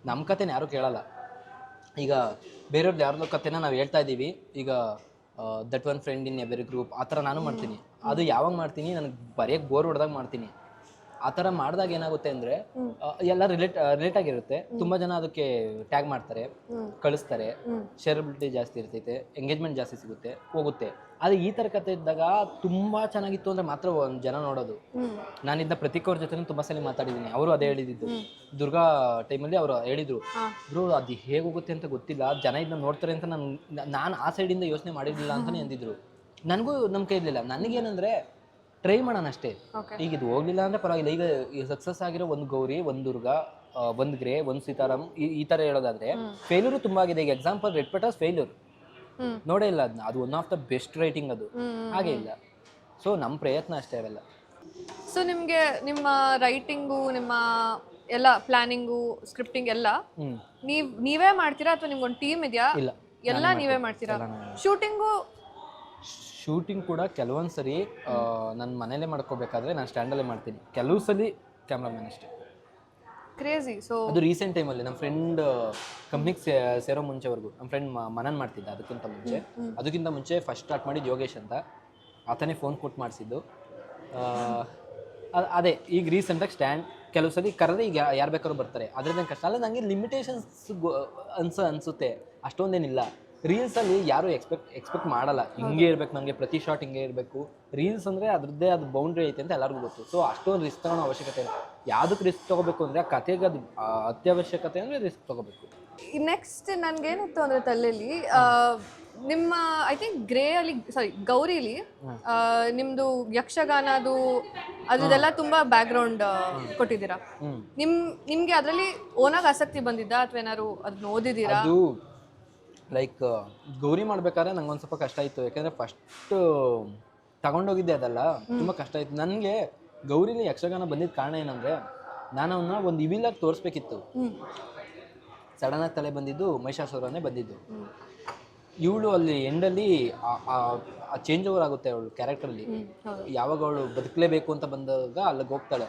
ನಮ್ಮ ಕತೆನ ಯಾರೂ ಕೇಳಲ್ಲ. ಈಗ ಬೇರೆಯವ್ರದ್ದು ಯಾರ್ದೋ ಕತೆನ ನಾವು ಹೇಳ್ತಾ ಇದ್ದೀವಿ, ಈಗ that one friend in every group ಆ ಥರ ನಾನು ಮಾಡ್ತೀನಿ. ಅದು ಯಾವಾಗ ಮಾಡ್ತೀನಿ, ನನಗೆ ಬರೆಯೋಕ್ಕೆ ಬೋರ್ ಹೊಡೆದಾಗ ಮಾಡ್ತೀನಿ. ಆ ಥರ ಮಾಡಿದಾಗ ಏನಾಗುತ್ತೆ ಅಂದರೆ ಎಲ್ಲ ರಿಲೇಟ್ ಆಗಿರುತ್ತೆ. ತುಂಬ ಜನ ಅದಕ್ಕೆ ಟ್ಯಾಗ್ ಮಾಡ್ತಾರೆ, ಕಳಿಸ್ತಾರೆ, ಶೇರಬಿಲಿಟಿ ಜಾಸ್ತಿ ಇರ್ತೈತೆ, ಎಂಗೇಜ್ಮೆಂಟ್ ಜಾಸ್ತಿ ಸಿಗುತ್ತೆ, ಹೋಗುತ್ತೆ. ಆದರೆ ಈ ಥರ ಕತೆ ಇದ್ದಾಗ ತುಂಬ ಚೆನ್ನಾಗಿತ್ತು ಅಂದರೆ ಮಾತ್ರ ಒಂದು ಜನ ನೋಡೋದು. ನಾನಿದ್ದ ಪ್ರತೀಕ್ ಅವ್ರ ಜೊತೆ ತುಂಬ ಸಲ ಮಾತಾಡಿದ್ದೀನಿ, ಅವರು ಅದೇ ಹೇಳಿದ್ದು. ದುರ್ಗಾ ಟೈಮಲ್ಲಿ ಅವರು ಹೇಳಿದರು, ಬ್ರೋ ಅದು ಹೇಗೆ ಹೋಗುತ್ತೆ ಅಂತ ಗೊತ್ತಿಲ್ಲ, ಜನ ಇದನ್ನ ನೋಡ್ತಾರೆ ಅಂತ ನಾನು ಆ ಸೈಡಿಂದ ಯೋಚನೆ ಮಾಡಿರಲಿಲ್ಲ ಅಂತಲೇ ಅಂದಿದ್ರು. ನನಗೂ ನಂಬಿಕೆ ಇರಲಿಲ್ಲ. ನನಗೇನಂದರೆ ಟ್ರೈ ಮಾಡೋಣ ಅಷ್ಟೇ. ಈಗ ಇದು ಹೋಗ್ಲಿಲ್ಲ ಅಂದರೆ ಪರವಾಗಿಲ್ಲ. ಈಗ ಸಕ್ಸಸ್ ಆಗಿರೋ ಒಂದು ಗೌರಿ, ಒಂದು ದುರ್ಗಾ, ಒಂದು ಗ್ರೇ, ಒಂದು ಸೀತಾರಾಮ್ ಈ ಥರ ಹೇಳೋದಾದರೆ ಫೇಲ್ಯೂರು ತುಂಬ ಆಗಿದೆ. ಈಗ ಎಕ್ಸಾಂಪಲ್ ರೆಡ್ ಪಟಾಸ್ ಫೇಲ್ಯೂರ್ ನೋಡೇ ಇಲ್ಲ, ಅದನ್ನ ಅದು one of the best writing, ಅದು ಹಾಗೆ ಇಲ್ಲ. ಸೊ ನಮ್ಮ ಪ್ರಯತ್ನ ಅಷ್ಟೇ ಅವೆಲ್ಲ. ಸೊ ನಿಮಗೆ ನಿಮ್ಮ ರೈಟಿಂಗು, ನಿಮ್ಮ ಎಲ್ಲ ಪ್ಲಾನಿಂಗು, ಸ್ಕ್ರಿಪ್ಟಿಂಗ್ ಎಲ್ಲ ನೀವೇ ಮಾಡ್ತೀರಾ ಅಥವಾ ನಿಮ್ಗೊಂದು ಟೀಮ್ ಇದೆಯಾ? ಇಲ್ಲ, ಎಲ್ಲ ನೀವೇ ಮಾಡ್ತೀರಾ? ಶೂಟಿಂಗ್ ಕೂಡ ಕೆಲವೊಂದು ಸರಿ ನನ್ನ ಮನೇಲೇ ಮಾಡ್ಕೋಬೇಕಾದ್ರೆ ನಾನು ಸ್ಟ್ಯಾಂಡಲ್ಲೇ ಮಾಡ್ತೀನಿ, ಕೆಲವು ಸಲ ಕ್ಯಾಮ್ರಾಮನ್ ಅಷ್ಟೇ. ಕ್ರೇಜಿ. ಸೊ ಅದು ರೀಸೆಂಟ್ ಟೈಮಲ್ಲಿ ನಮ್ಮ ಫ್ರೆಂಡ್ ಕಂಪ್ನಿಗೆ ಸೇರೋ ಮುಂಚೆವರೆಗೂ ನಮ್ಮ ಫ್ರೆಂಡ್ ಮನನ್ ಮಾಡ್ತಿದ್ದ. ಅದಕ್ಕಿಂತ ಮುಂಚೆ ಫಸ್ಟ್ ಸ್ಟಾರ್ಟ್ ಮಾಡಿದ್ದು ಯೋಗೇಶ್ ಅಂತ, ಆತನೇ ಫೋನ್ ಕೊಟ್ಟು ಮಾಡಿಸಿದ್ದು. ಅದೇ ಈಗ ರೀಸೆಂಟಾಗಿ ಸ್ಟ್ಯಾಂಡ್ ಕೆಲವು ಸಲ ಕರೆದ್ರೆ ಈಗ ಯಾರು ಬೇಕಾದ್ರೂ ಬರ್ತಾರೆ, ಅದರಿಂದ ಕಷ್ಟ ಅಲ್ಲ. ನನಗೆ ಲಿಮಿಟೇಷನ್ಸ್ ಅನಿಸುತ್ತೆ, ಅಷ್ಟೊಂದೇನಿಲ್ಲ. ರೀಲ್ಸಲ್ಲಿ ಯಾರು ಎಕ್ಸ್ಪೆಕ್ಟ್ ಮಾಡಲ್ಲ ಹಿಂಗೆ ಇರಬೇಕು, ನನಗೆ ಪ್ರತಿ ಶಾಟ್ ಹಿಂಗೆ ಇರಬೇಕು. ರೀಲ್ಸ್ ಅಂದರೆ ಅದ್ರದ್ದೇ ಅದು ಬೌಂಡ್ರಿ ಐತೆ ಅಂತ ಎಲ್ಲರಿಗೂ ಗೊತ್ತು. ಸೊ ಅಷ್ಟೊಂದು ರಿಸ್ಕ್ ತೊಗೊಳ್ಳೋ ಅವಶ್ಯಕತೆ ಇಲ್ಲ. ಯಾವುದಕ್ಕೆ ರಿಸ್ಕ್ ತೊಗೋಬೇಕು ಅಂದರೆ ಆ ಕತೆಗೆ ಅದು ಅತ್ಯವಶ್ಯಕತೆ ಅಂದರೆ ರಿಸ್ಕ್ ತೊಗೋಬೇಕು. ನೆಕ್ಸ್ಟ್ ನನಗೇನಿತ್ತು ಅಂದರೆ ತಲೆಯಲ್ಲಿ ನಿಮ್ಮ ಐ ಥಿಂಕ್ ಗೌರಿಲಿ ನಿಮ್ಮದು ಯಕ್ಷಗಾನದು ಅದೆಲ್ಲ ತುಂಬ ಬ್ಯಾಕ್ಗ್ರೌಂಡ್ ಕೊಟ್ಟಿದ್ದೀರಾ. ನಿಮಗೆ ಅದರಲ್ಲಿ ಓನಾಗಿ ಆಸಕ್ತಿ ಬಂದಿದ್ದ ಅಥವಾ ಏನಾದ್ರು ಅದನ್ನ ಓದಿದ್ದೀರಾ? ಅದು ಲೈಕ್ ಗೌರಿ ಮಾಡ್ಬೇಕಾದ್ರೆ ನಂಗೆ ಒಂದು ಸ್ವಲ್ಪ ಕಷ್ಟ ಇತ್ತು, ಯಾಕೆಂದರೆ ಫಸ್ಟ್ ತಗೊಂಡೋಗಿದ್ದೆ ಅದೆಲ್ಲ ತುಂಬ ಕಷ್ಟ ಇತ್ತು ನನಗೆ. ಗೌರಿಲಿ ಯಕ್ಷಗಾನ ಬಂದಿದ್ದ ಕಾರಣ ಏನಂದರೆ, ನಾನು ಅವನ್ನ ಒಂದು ಇವಿಲಾಗಿ ತೋರಿಸ್ಬೇಕಿತ್ತು. ಸಡನ್ನಾಗಿ ತಲೆ ಬಂದಿದ್ದು ಮಹಿಷಾಸುರನೇ ಬಂದಿದ್ದು. ಇವಳು ಅಲ್ಲಿ ಎಂಡಲ್ಲಿ ಚೇಂಜ್ ಓವರ್ ಆಗುತ್ತೆ ಅವಳು ಕ್ಯಾರೆಕ್ಟರಲ್ಲಿ. ಯಾವಾಗ ಅವಳು ಬದುಕಲೇಬೇಕು ಅಂತ ಬಂದಾಗ ಅಲ್ಲಿಗೆ ಹೋಗ್ತಾಳೆ.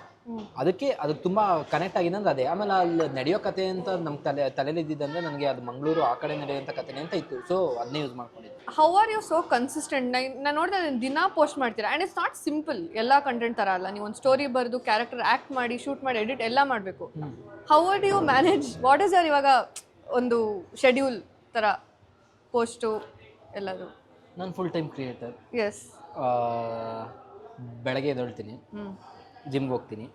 ಅದಕ್ಕೆ ತುಂಬ ಕನೆಕ್ಟ್ ಆಗಿದೆ ಅಂದ್ರೆ ಅದೇ. ಆಮೇಲೆ ಅಲ್ಲಿ ನಡೆಯೋ ಕತೆ ಅಂತ ನಮ್ಮ ತಲೆಯಲ್ಲಿ ಇದ್ದಿದ್ದಂದ್ರೆ ನನಗೆ ಅದು ಮಂಗಳೂರು ಆ ಕಡೆ ನಡೆಯುವಂಥ ಕಥೆನೇ ಅಂತ ಇತ್ತು. ಸೊ ಅದನ್ನೇ ಯೂಸ್ ಮಾಡ್ಕೊಂಡಿದ್ದೆ. How are you so consistent? ನಾನು ನೋಡಿದ್ರೆ ದಿನ ಪೋಸ್ಟ್ ಮಾಡ್ತೀರಾ. And it's not simple. ಎಲ್ಲ ಕಂಟೆಂಟ್ ಥರ ಅಲ್ಲ, ನೀವು ಒಂದು ಸ್ಟೋರಿ ಬರೆದು ಕ್ಯಾರೆಕ್ಟರ್ ಆ್ಯಕ್ಟ್ ಮಾಡಿ, ಶೂಟ್ ಮಾಡಿ, ಎಡಿಟ್ ಎಲ್ಲ ಮಾಡಬೇಕು. How are you manage? What is your ಇವಾಗ ಒಂದು ಶೆಡ್ಯೂಲ್ ಥರ ಪೋಸ್ಟು ಎಲ್ಲದು? ನಾನು ಫುಲ್ ಟೈಮ್ ಕ್ರಿಯೇಟರ್. ಎಸ್. ಬೆಳಗ್ಗೆ ಎದ್ದೇಳ್ತೀನಿ, ಜಿಮ್ಗೆ ಹೋಗ್ತೀನಿ,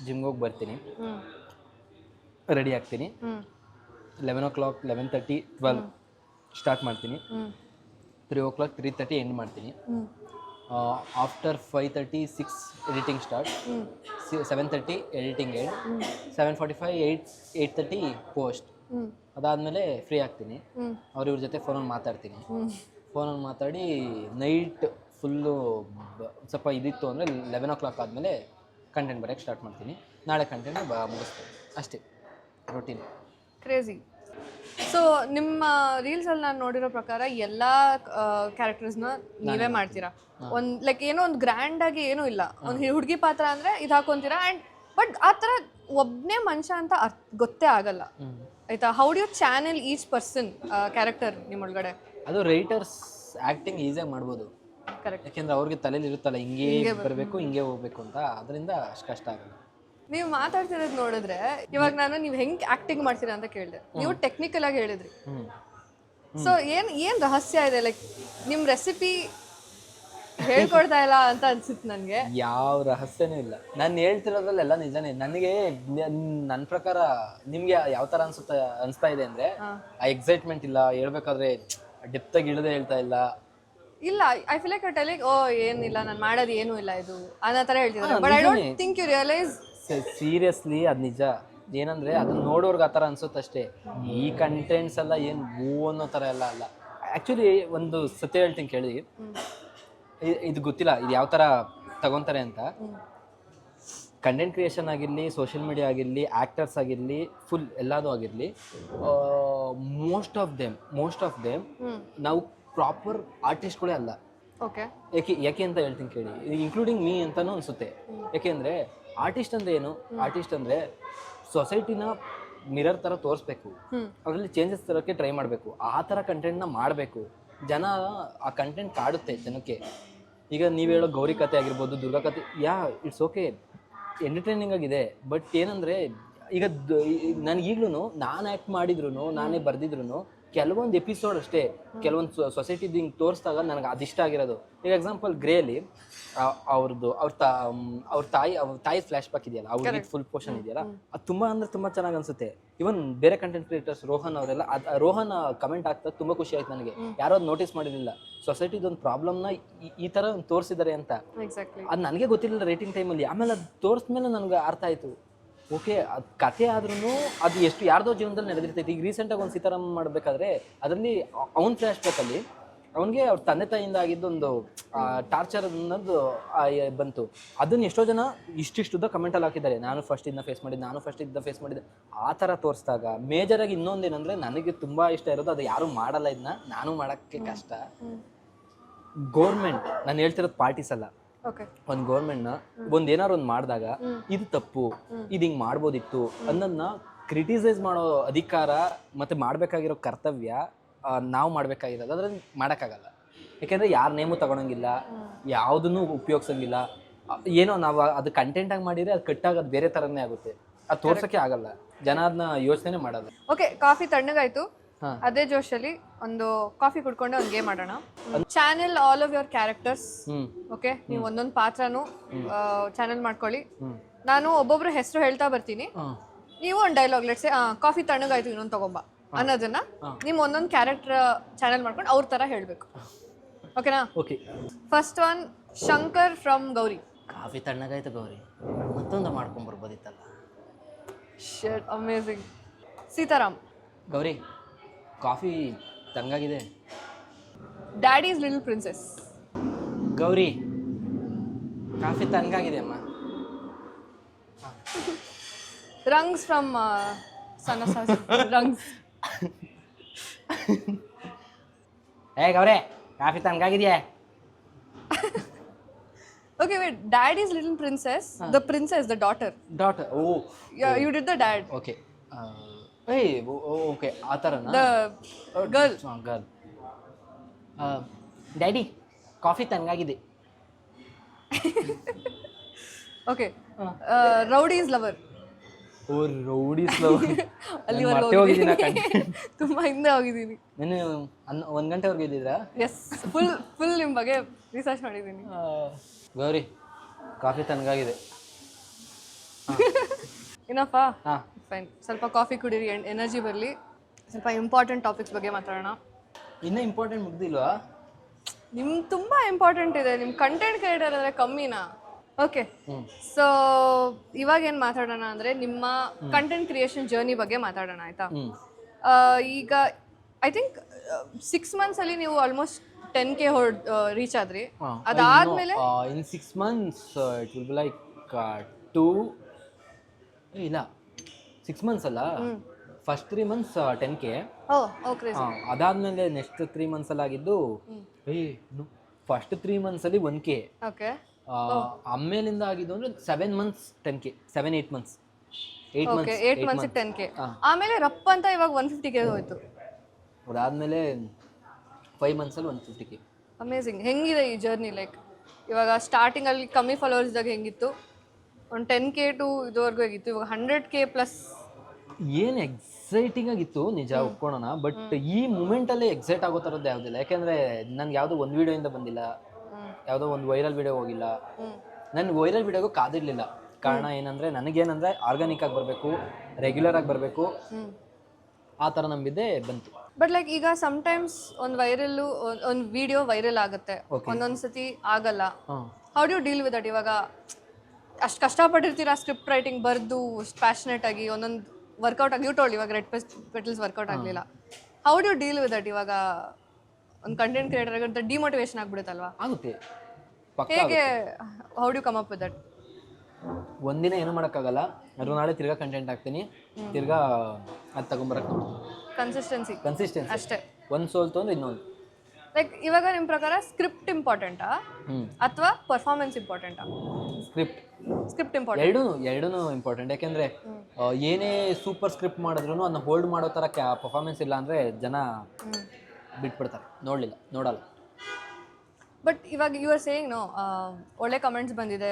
ಜಿಮ್ಗೆ ಹೋಗಿ ಬರ್ತೀನಿ, ರೆಡಿ ಆಗ್ತೀನಿ, 11 o'clock 11:30 12 ಸ್ಟಾರ್ಟ್ ಮಾಡ್ತೀನಿ, 3 o'clock 3:30 ಎಂಡ್ ಮಾಡ್ತೀನಿ. After 5:30 6 editing start, 7:30 editing end, 7:45 8:30 post. ಅದಾದಮೇಲೆ ಫ್ರೀ ಆಗ್ತೀನಿ, ಇವ್ರ ಜೊತೆ ಫೋನಲ್ಲಿ ಮಾತಾಡ್ತೀನಿ. ಫೋನಲ್ಲಿ ಮಾತಾಡಿ ನೈಟ್ ಫುಲ್ಲು ಸ್ವಲ್ಪ ಇದಿತ್ತು ಅಂದರೆ 11 o'clock ಆದಮೇಲೆ ಕಂಟೆಂಟ್ ಬರೆಯೋಕ್ಕೆ ಸ್ಟಾರ್ಟ್ ಮಾಡ್ತೀನಿ. ನಾಳೆ ಕಂಟೆಂಟ್ ಮುಗಿಸ್ತೀನಿ. ಅಷ್ಟೇ ರೊಟೀನ್. ಕ್ರೇಜಿ. ಸೊ ನಿಮ್ಮ ರೀಲ್ಸಲ್ಲಿ ನಾನು ನೋಡಿರೋ ಪ್ರಕಾರ ಎಲ್ಲ ಕ್ಯಾರೆಕ್ಟರ್ಸ್ನ ನೀವೇ ಮಾಡ್ತೀರಾ. ಒಂದು ಲೈಕ್ ಏನೋ ಒಂದು ಗ್ರ್ಯಾಂಡಾಗಿ ಏನೂ ಇಲ್ಲ, ಒಂದು ಹುಡುಗಿ ಪಾತ್ರ ಅಂದರೆ ಇದು ಹಾಕೊತೀರಾ ಆ್ಯಂಡ್ ಬಟ್ ಆ ಥರ ಒಬ್ಬನೇ ಮನುಷ್ಯ ಅಂತ ಗೊತ್ತೇ ಆಗಲ್ಲ ಆಯಿತಾ. How do you channel each person character ನಿಮ್ಮೊಳಗಡೆ? ಅದು ರೈಟರ್ಸ್ ಆ್ಯಕ್ಟಿಂಗ್ ಈಸಿಯಾಗಿ ಮಾಡ್ಬೋದು. ಕರೆಕ್ಟ್. ಯಾಕೆಂದ್ರೆ ಅವ್ರಿಗೆ ತಲೆಯಲ್ಲಿ ಇರುತ್ತಲ್ಲ ಹಿಂಗೆ ಬರಬೇಕು ಹಿಂಗೆ ಹೋಗ್ಬೇಕು ಅಂತ, ಅದರಿಂದ ಅಷ್ಟು ಕಷ್ಟ ಆಗಲ್ಲ. ನೀವು ಮಾತಾಡ್ತಿರೋದು ನೋಡಿದ್ರೆ ಇವಾಗ ನಾನು ನೀವು ಹೆಂಗೆ ಆ್ಯಕ್ಟಿಂಗ್ ಮಾಡ್ತೀರಾ ಅಂತ ಕೇಳಿದೆ, ನೀವು ಟೆಕ್ನಿಕಲ್ ಆಗಿ ಹೇಳಿದ್ರಿ. ಸೊ ಏನು ರಹಸ್ಯ ಇದೆ? ಲೈಕ್ ನಿಮ್ಮ ರೆಸಿಪಿ ಹೇಳ್ಕೊಡ್ತಾ ಇಲ್ಲ ಅಂತ ಅನ್ಸುತ್ತೆ ನನಗೆ. ಯಾವ ರಹಸ್ಯನೂ ಇಲ್ಲ, ನಾನು ಹೇಳ್ತಿರೋದ್ರಲ್ಲೆಲ್ಲ ನಿಜನೇ. ನನಗೆ ನನ್ನ ಪ್ರಕಾರ ನಿಮಗೆ ಯಾವ ಥರ ಅನಿಸ್ತಾ ಇದೆ ಅಂದರೆ ಆ ಎಕ್ಸೈಟ್ಮೆಂಟ್ ಇಲ್ಲ, ಹೇಳ್ಬೇಕಾದ್ರೆ ಡೆಪ್ತಾಗಿ ಇಳದೆ ಹೇಳ್ತಾ ಇಲ್ಲ. ಇಲ್ಲ, ಐ ಫೀಲ್ ಲೈಕ್ ಟೆಲಿಂಗ್ ಓ ಏನಿಲ್ಲ ನಾನು ಮಾಡೋದು ಏನೂ ಇಲ್ಲ ಇದು ಅನ್ನೋ ಥರ ಹೇಳ್ತಿದ್ದಾರೆ. But I don't think you realise. Seriously ಅದು ನಿಜ. ಏನಂದರೆ ಅದನ್ನ ನೋಡೋರ್ಗೆ ಆ ಥರ ಅನ್ಸುತ್ತಷ್ಟೇ. ಈ ಕಂಟೆಂಟ್ಸ್ ಎಲ್ಲ ಏನು ಹೂ ಅನ್ನೋ ಥರ ಎಲ್ಲ ಅಲ್ಲ. ಆ್ಯಕ್ಚುಲಿ ಒಂದು ಸತ್ಯ ಹೇಳ್ತೀನಿ ಕೇಳಿ, ಇದು ಗೊತ್ತಿಲ್ಲ ಇದು ಯಾವ ಥರ ತಗೊತಾರೆ ಅಂತ. ಕಂಟೆಂಟ್ ಕ್ರಿಯೇಷನ್ ಆಗಿರಲಿ, ಸೋಷಿಯಲ್ ಮೀಡಿಯಾ ಆಗಿರಲಿ, ಆ್ಯಕ್ಟರ್ಸ್ ಆಗಿರಲಿ, ಫುಲ್ ಎಲ್ಲದೂ ಆಗಿರಲಿ, ಮೋಸ್ಟ್ ಆಫ್ ದೇಮ್ ನಾವು ಪ್ರಾಪರ್ ಆರ್ಟಿಸ್ಟ್ಗಳೇ ಅಲ್ಲ. ಓಕೆ. ಯಾಕೆ ಅಂತ ಹೇಳ್ತೀನಿ ಕೇಳಿ, ಇನ್ಕ್ಲೂಡಿಂಗ್ ಮೀ ಅಂತಲೂ ಅನಿಸುತ್ತೆ. ಯಾಕೆಂದರೆ ಆರ್ಟಿಸ್ಟ್ ಅಂದರೆ ಏನು? ಆರ್ಟಿಸ್ಟ್ ಅಂದರೆ ಸೊಸೈಟಿನ ಮಿರರ್ ಥರ ತೋರಿಸ್ಬೇಕು, ಅದರಲ್ಲಿ ಚೇಂಜಸ್ ತರೋಕ್ಕೆ ಟ್ರೈ ಮಾಡಬೇಕು, ಆ ಥರ ಕಂಟೆಂಟ್ನ ಮಾಡಬೇಕು. ಜನ ಆ ಕಂಟೆಂಟ್ ಕಾಡುತ್ತೆ ಜನಕ್ಕೆ. ಈಗ ನೀವು ಹೇಳೋ ಗೌರಿ ಕತೆ ಆಗಿರ್ಬೋದು, ದುರ್ಗಾ ಕತೆ, ಇಟ್ಸ್ ಓಕೆ, ಎಂಟರ್ಟೈನಿಂಗ್ ಆಗಿದೆ. ಬಟ್ ಏನಂದರೆ ಈಗ ನನಗೀಗ್ಲೂ ನಾನು ಆ್ಯಕ್ಟ್ ಮಾಡಿದ್ರು, ನಾನೇ ಬರೆದಿದ್ರು ಕೆಲವೊಂದು ಎಪಿಸೋಡ್ ಅಷ್ಟೇ, ಕೆಲವೊಂದು ಸೊಸೈಟಿದು ಹಿಂಗೆ ತೋರಿಸಿದಾಗ ನನಗೆ ಅದಿಷ್ಟ ಆಗಿರೋದು. ಈಗ ಎಕ್ಸಾಂಪಲ್ ಗ್ರೇಲಿ ಅವ್ರ ತಾಯಿ ಫ್ಲ್ಯಾಶ್ ಬ್ಯಾಕ್ ಇದೆಯಲ್ಲ, ಅವ್ರಿಗೆ ಫುಲ್ ಪೋರ್ಷನ್ ಇದೆಯಲ್ಲ, ಅದು ತುಂಬ ಚೆನ್ನಾಗಿ ಅನಿಸುತ್ತೆ. ಇವನ್ ಬೇರೆ ಕಂಟೆಂಟ್ ಕ್ರಿಯೇಟರ್ಸ್ ರೋಹನ್ ಅವರೆಲ್ಲ ರೋಹನ್ ಕಮೆಂಟ್ ಆಗ್ತಾ ತುಂಬ ಖುಷಿ ಆಯ್ತು ನನಗೆ. ಯಾರೋ ಅದು ನೋಟಿಸ್ ಮಾಡಿರಲಿಲ್ಲ, ಸೊಸೈಟಿದೊಂದು ಪ್ರಾಬ್ಲಮ್ನ ಈ ಥರ ತೋರಿಸಿದ್ದಾರೆ ಅಂತ. ಅದು ನನಗೆ ಗೊತ್ತಿರಲಿಲ್ಲ ರೇಟಿಂಗ್ ಟೈಮಲ್ಲಿ. ಆಮೇಲೆ ಅದು ತೋರಿಸ್ಮೇಲೆ ನನಗೆ ಅರ್ಥ ಆಯಿತು, ಓಕೆ ಅದು ಕತೆ ಆದ್ರೂ ಅದು ಎಷ್ಟು ಯಾರ್ದೋ ಜೀವನದಲ್ಲಿ ನಡೆದಿರ್ತೈತಿ. ಈಗ ರೀಸೆಂಟಾಗಿ ಒಂದು ಸೀತಾರಾಮ್ ಮಾಡಬೇಕಾದ್ರೆ ಅದರಲ್ಲಿ ಅವ್ನ ಫ್ಲ್ಯಾಶ್ ಬ್ಯಾಕಲ್ಲಿ ಅವನಿಗೆ ಅವ್ರ ತಂದೆ ತಾಯಿಯಿಂದ ಆಗಿದ್ದೊಂದು ಟಾರ್ಚರ್ ಅನ್ನೋದು ಬಂತು. ಅದನ್ನು ಎಷ್ಟೋ ಜನ ಇಷ್ಟಿಷ್ಟುದ್ದ ಕಮೆಂಟಲ್ಲಿ ಹಾಕಿದ್ದಾರೆ, ನಾನು ಫಸ್ಟ್ ಇದನ್ನ ಫೇಸ್ ಮಾಡಿದ್ದೆ ಆ ಥರ ತೋರಿಸಿದಾಗ. ಮೇಜರಾಗಿ ಇನ್ನೊಂದೇನೆಂದರೆ ನನಗೆ ತುಂಬ ಇಷ್ಟ ಇರೋದು, ಅದು ಯಾರೂ ಮಾಡಲ್ಲ, ಇದನ್ನ ನಾನು ಮಾಡೋಕ್ಕೆ ಕಷ್ಟ. ಗೌರ್ಮೆಂಟ್, ನಾನು ಹೇಳ್ತಿರೋದು ಪಾರ್ಟೀಸ್ ಅಲ್ಲ, ಒಂದು ಗೌರ್ಮೆಂಟ್ನ ಒಂದು ಏನಾರು ಒಂದು ಮಾಡಿದಾಗ ಇದು ತಪ್ಪು, ಇದು ಹಿಂಗೆ ಮಾಡ್ಬೋದಿತ್ತು ಅನ್ನೋದನ್ನ ಕ್ರಿಟಿಸೈಸ್ ಮಾಡೋ ಅಧಿಕಾರ ಮತ್ತು ಮಾಡಬೇಕಾಗಿರೋ ಕರ್ತವ್ಯ ನಾವು ಮಾಡಬೇಕಾಗಿರೋದು. ಅದ್ರಲ್ಲಿ ಮಾಡೋಕ್ಕಾಗಲ್ಲ. ಯಾಕೆಂದರೆ ಯಾರ ನೇಮು ತಗೊಳಂಗಿಲ್ಲ, ಯಾವುದನ್ನು ಉಪಯೋಗಿಸಂಗಿಲ್ಲ. ಏನೋ ನಾವು ಅದು ಕಂಟೆಂಟಾಗಿ ಮಾಡಿದರೆ ಅದು ಕಟ್ಟಾಗೋದು ಬೇರೆ ಥರನೇ ಆಗುತ್ತೆ, ಅದು ತೋರ್ಸೋಕ್ಕೆ ಆಗಲ್ಲ. ಜನ ಅದನ್ನ ಯೋಚನೆ ಮಾಡಲ್ಲ. ಓಕೆ, ಕಾಫಿ ತಣ್ಣಗಾಯ್ತು, ಅದೇ ಜೋಶಲ್ಲಿ ಒಂದು ಕಾಫಿ ಕುಡ್ಕೊಂಡು ಒಂದು ಗೇಮ್ ಆಡೋಣ. Channel all of your characters. Okay, ನೀವು ಒಂದೊಂದು ಪಾತ್ರನೂ ಚಾನೆಲ್ ಮಾಡ್ಕೊಳ್ಳಿ. ನಾನು ಒಬ್ಬೊಬ್ರು ಹೆಸರು ಹೇಳ್ತಾ ಬರ್ತೀನಿ, ನೀವು ಒಂದು ಡೈಲಾಗ್ ಲೆಟ್ಸ್ ಕಾಫಿ ತಣ್ಣಗಾಯ್ತು ಇನ್ನೊಂದು ತಗೊಂಬ ಅನ್ನೋದನ್ನ ನೀವು ಒಂದೊಂದು ಕ್ಯಾರೆಕ್ಟರ್ ಚಾನೆಲ್ ಮಾಡ್ಕೊಂಡು ಅವ್ರ ಥರ ಹೇಳಬೇಕು. ಓಕೆನಾ? Okay. First one, Shankar from Gauri. Coffee ತಣ್ಣಗಾಯ್ತು ಗೌರಿ, ಮತ್ತೊಂದು ಮಾಡ್ಕೊಂಬರ್ಬೋದಿತ್ತಲ್ಲ. Shut, amazing. Sitaram. Gauri, coffee ತಣ್ಣಗಾಗಿದೆ. Daddy's little princess. Gauri, coffee ತಣ್ಣಗಾಗಿದೆ ಅಮ್ಮ. ರಂಗ್ಸ್ ಫ್ರಮ್ ರಂಗ್ಸ್. ಗೌರಿ, ಕಾಫಿ ತಣ್ಣಗಾಗಿದೆಯಾ? Okay, wait. Daddy's little princess. The princess, the daughter. Oh. Yeah, you did the dad. Okay. Okay. ಆ ಥರನಾ? The girl. Girl. Daddy, coffee ತಣ್ಣಗಾಗಿದೆ. Okay. Rowdy's lover. ಓ, rowdy's lover. ಅಲ್ಲಿವರೆಗೆ ಹೋಗಿದ್ದೀನಿ. ತುಂಬ ಹಿಂದೆ ಹೋಗಿದ್ದೀನಿ. ನೀನು 1 ಗಂಟೆವರೆಗೆ ಇದ್ದಿದ್ರಾ? ಎಸ್, ಫುಲ್ ನಿಮ್ಮ ಬಗ್ಗೆ ರಿಸರ್ಚ್ ಮಾಡಿದ್ದೀನಿ. ಗೌರಿ, ಕಾಫಿ ತಣ್ಣಗಾಗಿದೆ. ಏನಪ್ಪಾ? ಫೈನ್. ಸ್ವಲ್ಪ ಕಾಫಿ ಕುಡೀರಿ, ಎನರ್ಜಿ ಬರಲಿ. ಸ್ವಲ್ಪ ಇಂಪಾರ್ಟೆಂಟ್ ಟಾಪಿಕ್ಸ್ ಬಗ್ಗೆ ಮಾತಾಡೋಣ. ಇನ್ನೂ ಇಂಪಾರ್ಟೆಂಟ್ ಮುಗ್ದಿಲ್ವಾ? ನಿಮ್ಗೆ ತುಂಬ ಇಂಪಾರ್ಟೆಂಟ್ ಇದೆ. ನಿಮ್ಮ ಕಂಟೆಂಟ್ ಕ್ರಿಯೇಟರ್ ಅಂದರೆ ಕಮ್ಮಿನಾ? ಓಕೆ, ಸೊ ಇವಾಗ ಏನು ಮಾತಾಡೋಣ ಅಂದರೆ ನಿಮ್ಮ ಕಂಟೆಂಟ್ ಕ್ರಿಯೇಷನ್ ಜರ್ನಿ ಬಗ್ಗೆ ಮಾತಾಡೋಣ, ಆಯಿತಾ? ಈಗ ಐ ಥಿಂಕ್ 6 monthsಲ್ಲಿ ನೀವು ಆಲ್ಮೋಸ್ಟ್ 10K ರೀಚ್ ಆದ್ರಿ. ಅದಾದ್ಮೇಲೆ ಇನ್ 6 months it will be like 2 ಇಲ್ಲ 6 months ಅಲ್ಲ, ಫಸ್ಟ್ 3 months 10K, ಓ ಕ್ರೇಜಿ. ಅದಾದ್ಮೇಲೆ ನೆಕ್ಸ್ಟ್ 3 months ಅಲ್ಲಿ ಆಗಿದ್ದು ಫಸ್ಟ್ 3 months ಅಲ್ಲಿ 1K, ಓಕೆ ಆಮೇಲಿಂದ ಆಗಿದ್ದು ಅಂದ್ರೆ 7 months 10K, 7-8 months, 8 okay months 8 ಮಂತ್ಸಿಗೆ 10K. ಆಮೇಲೆ ರಪ್ ಅಂತ ಇವಾಗ 150K ಹೋಯ್ತು. ಅದಾದ್ಮೇಲೆ 5 months ಅಲ್ಲಿ 150K. ಅಮೇಝಿಂಗ್. ಹೆಂಗಿದೆ ಈ ಜರ್ನಿ? ಲೈಕ್ ಇವಾಗ ಸ್ಟಾರ್ಟಿಂಗ್ ಅಲ್ಲಿ ಕಮ್ಮಿ ಫಾಲೋವರ್ಸ್ ಇದ್ದಾಗ ಹೆಂಗಿತ್ತು, ಒಂದು 10K ಟು ಇದುವರೆಗೂ ಹೇಗಿತ್ತು, ಇವಾಗ 100K ಪ್ಲಸ್. ಏನು ಎಕ್ಸೈಟಿಂಗ್ ಆಗಿತ್ತು ನಿಜ, ಒಪ್ಕೊಳ್ಳೋಣ. ಬಟ್ ಈ ಮೂಮೆಂಟಲ್ಲೇ ಎಕ್ಸೈಟ್ ಆಗೋ ಥರದ್ದು ಯಾವುದಿಲ್ಲ. ಯಾಕೆಂದರೆ ನನಗೆ ಯಾವುದೋ ಒಂದು ವೀಡಿಯೋಯಿಂದ ಬಂದಿಲ್ಲ, ಯಾವುದೋ ಒಂದು ವೈರಲ್ ವೀಡಿಯೋ ಹೋಗಿಲ್ಲ. ನನಗೆ ವೈರಲ್ ವೀಡಿಯೋಗೂ ಕಾದಿರಲಿಲ್ಲ. ಕಾರಣ ಏನಂದರೆ ನನಗೇನಂದರೆ ಆರ್ಗಾನಿಕ್ ಆಗಿ ಬರಬೇಕು, ರೆಗ್ಯುಲರ್ ಆಗಿ ಬರಬೇಕು, ಆ ಥರ ನಂಬಿದ್ದೆ ಬಂತು. ಬಟ್ ಲೈಕ್ ಈಗ ಸಮ್ಟೈಮ್ಸ್ ಒಂದು ಒಂದು ವಿಡಿಯೋ ವೈರಲ್ ಆಗುತ್ತೆ, ಒಂದೊಂದು ಸತಿ ಆಗಲ್ಲ. How do you deal with that? ಇವಾಗ ಅಷ್ಟು ಕಷ್ಟಪಟ್ಟಿರ್ತೀರಾ ಸ್ಕ್ರಿಪ್ಟ್ ರೈಟಿಂಗ್ ಬರೆದು ಪ್ಯಾಷನೇಟ್ ಆಗಿ, ಒಂದೊಂದು ವರ್ಕೌಟ್ ಆಗಿ. ಯು ಟೋಲ್ಡ್ ಇವಾಗ ರೆಡ್ ಪೆಟಲ್ಸ್ ವರ್ಕೌಟ್ ಆಗಲಿಲ್ಲ. How do you deal with that? ಇವಾಗ ಒಂದು ಕಂಟೆಂಟ್ ಕ್ರಿಯೇಟರ್ ಆಗಿರುತ್ತೆ, ಡಿಮೋಟಿವೇಶನ್ ಆಗ್ಬಿಡುತ್ತಲ್ವಾ? ಆಗುತ್ತೆ. ಹೇಗೆ how do you come up with that? ಒಂದಿನ ಏನು ಮಾಡೋಕ್ಕಾಗಲ್ಲ, ಅದು ನಾಳೆ ತಿರ್ಗಾ ಕಂಟೆಂಟ್ ಹಾಕ್ತೀನಿ, ತಿರ್ಗಾ ಅದು ತಗೊಂಬರಕ್ಕೆ ನೋಡ್ತೀನಿ. ಕನ್ಸಿಸ್ಟೆನ್ಸಿ ಅಷ್ಟೇ. ಒಂದು ಸೋಲ್ತು ಅಂದ್ರೆ ಇನ್ನೊಂದು. ಲೈಕ್ ಇವಾಗ ನಿಮ್ಮ ಪ್ರಕಾರ ಸ್ಕ್ರಿಪ್ಟ್ ಇಂಪಾರ್ಟೆಂಟಾ ಅಥವಾ ಪರ್ಫಾರ್ಮೆನ್ಸ್ ಇಂಪಾರ್ಟೆಂಟಾ? Script important. ಎರಡೂ ಇಂಪಾರ್ಟೆಂಟ್. ಯಾಕೆಂದರೆ ಏನೇ ಸೂಪರ್ ಸ್ಕ್ರಿಪ್ಟ್ ಮಾಡಿದ್ರು ಅದನ್ನ ಹೋಲ್ಡ್ ಮಾಡೋ ಥರ ಪರ್ಫಾರ್ಮೆನ್ಸ್ ಇಲ್ಲ ಅಂದರೆ ಜನ ಬಿಟ್ಬಿಡ್ತಾರೆ, ನೋಡಲ್ಲ. ಬಟ್ ಇವಾಗ ಯು ಆರ್ ಸೇಯಿಂಗ್ ನೋ, ಒಳ್ಳೆ ಕಮೆಂಟ್ಸ್ ಬಂದಿದೆ,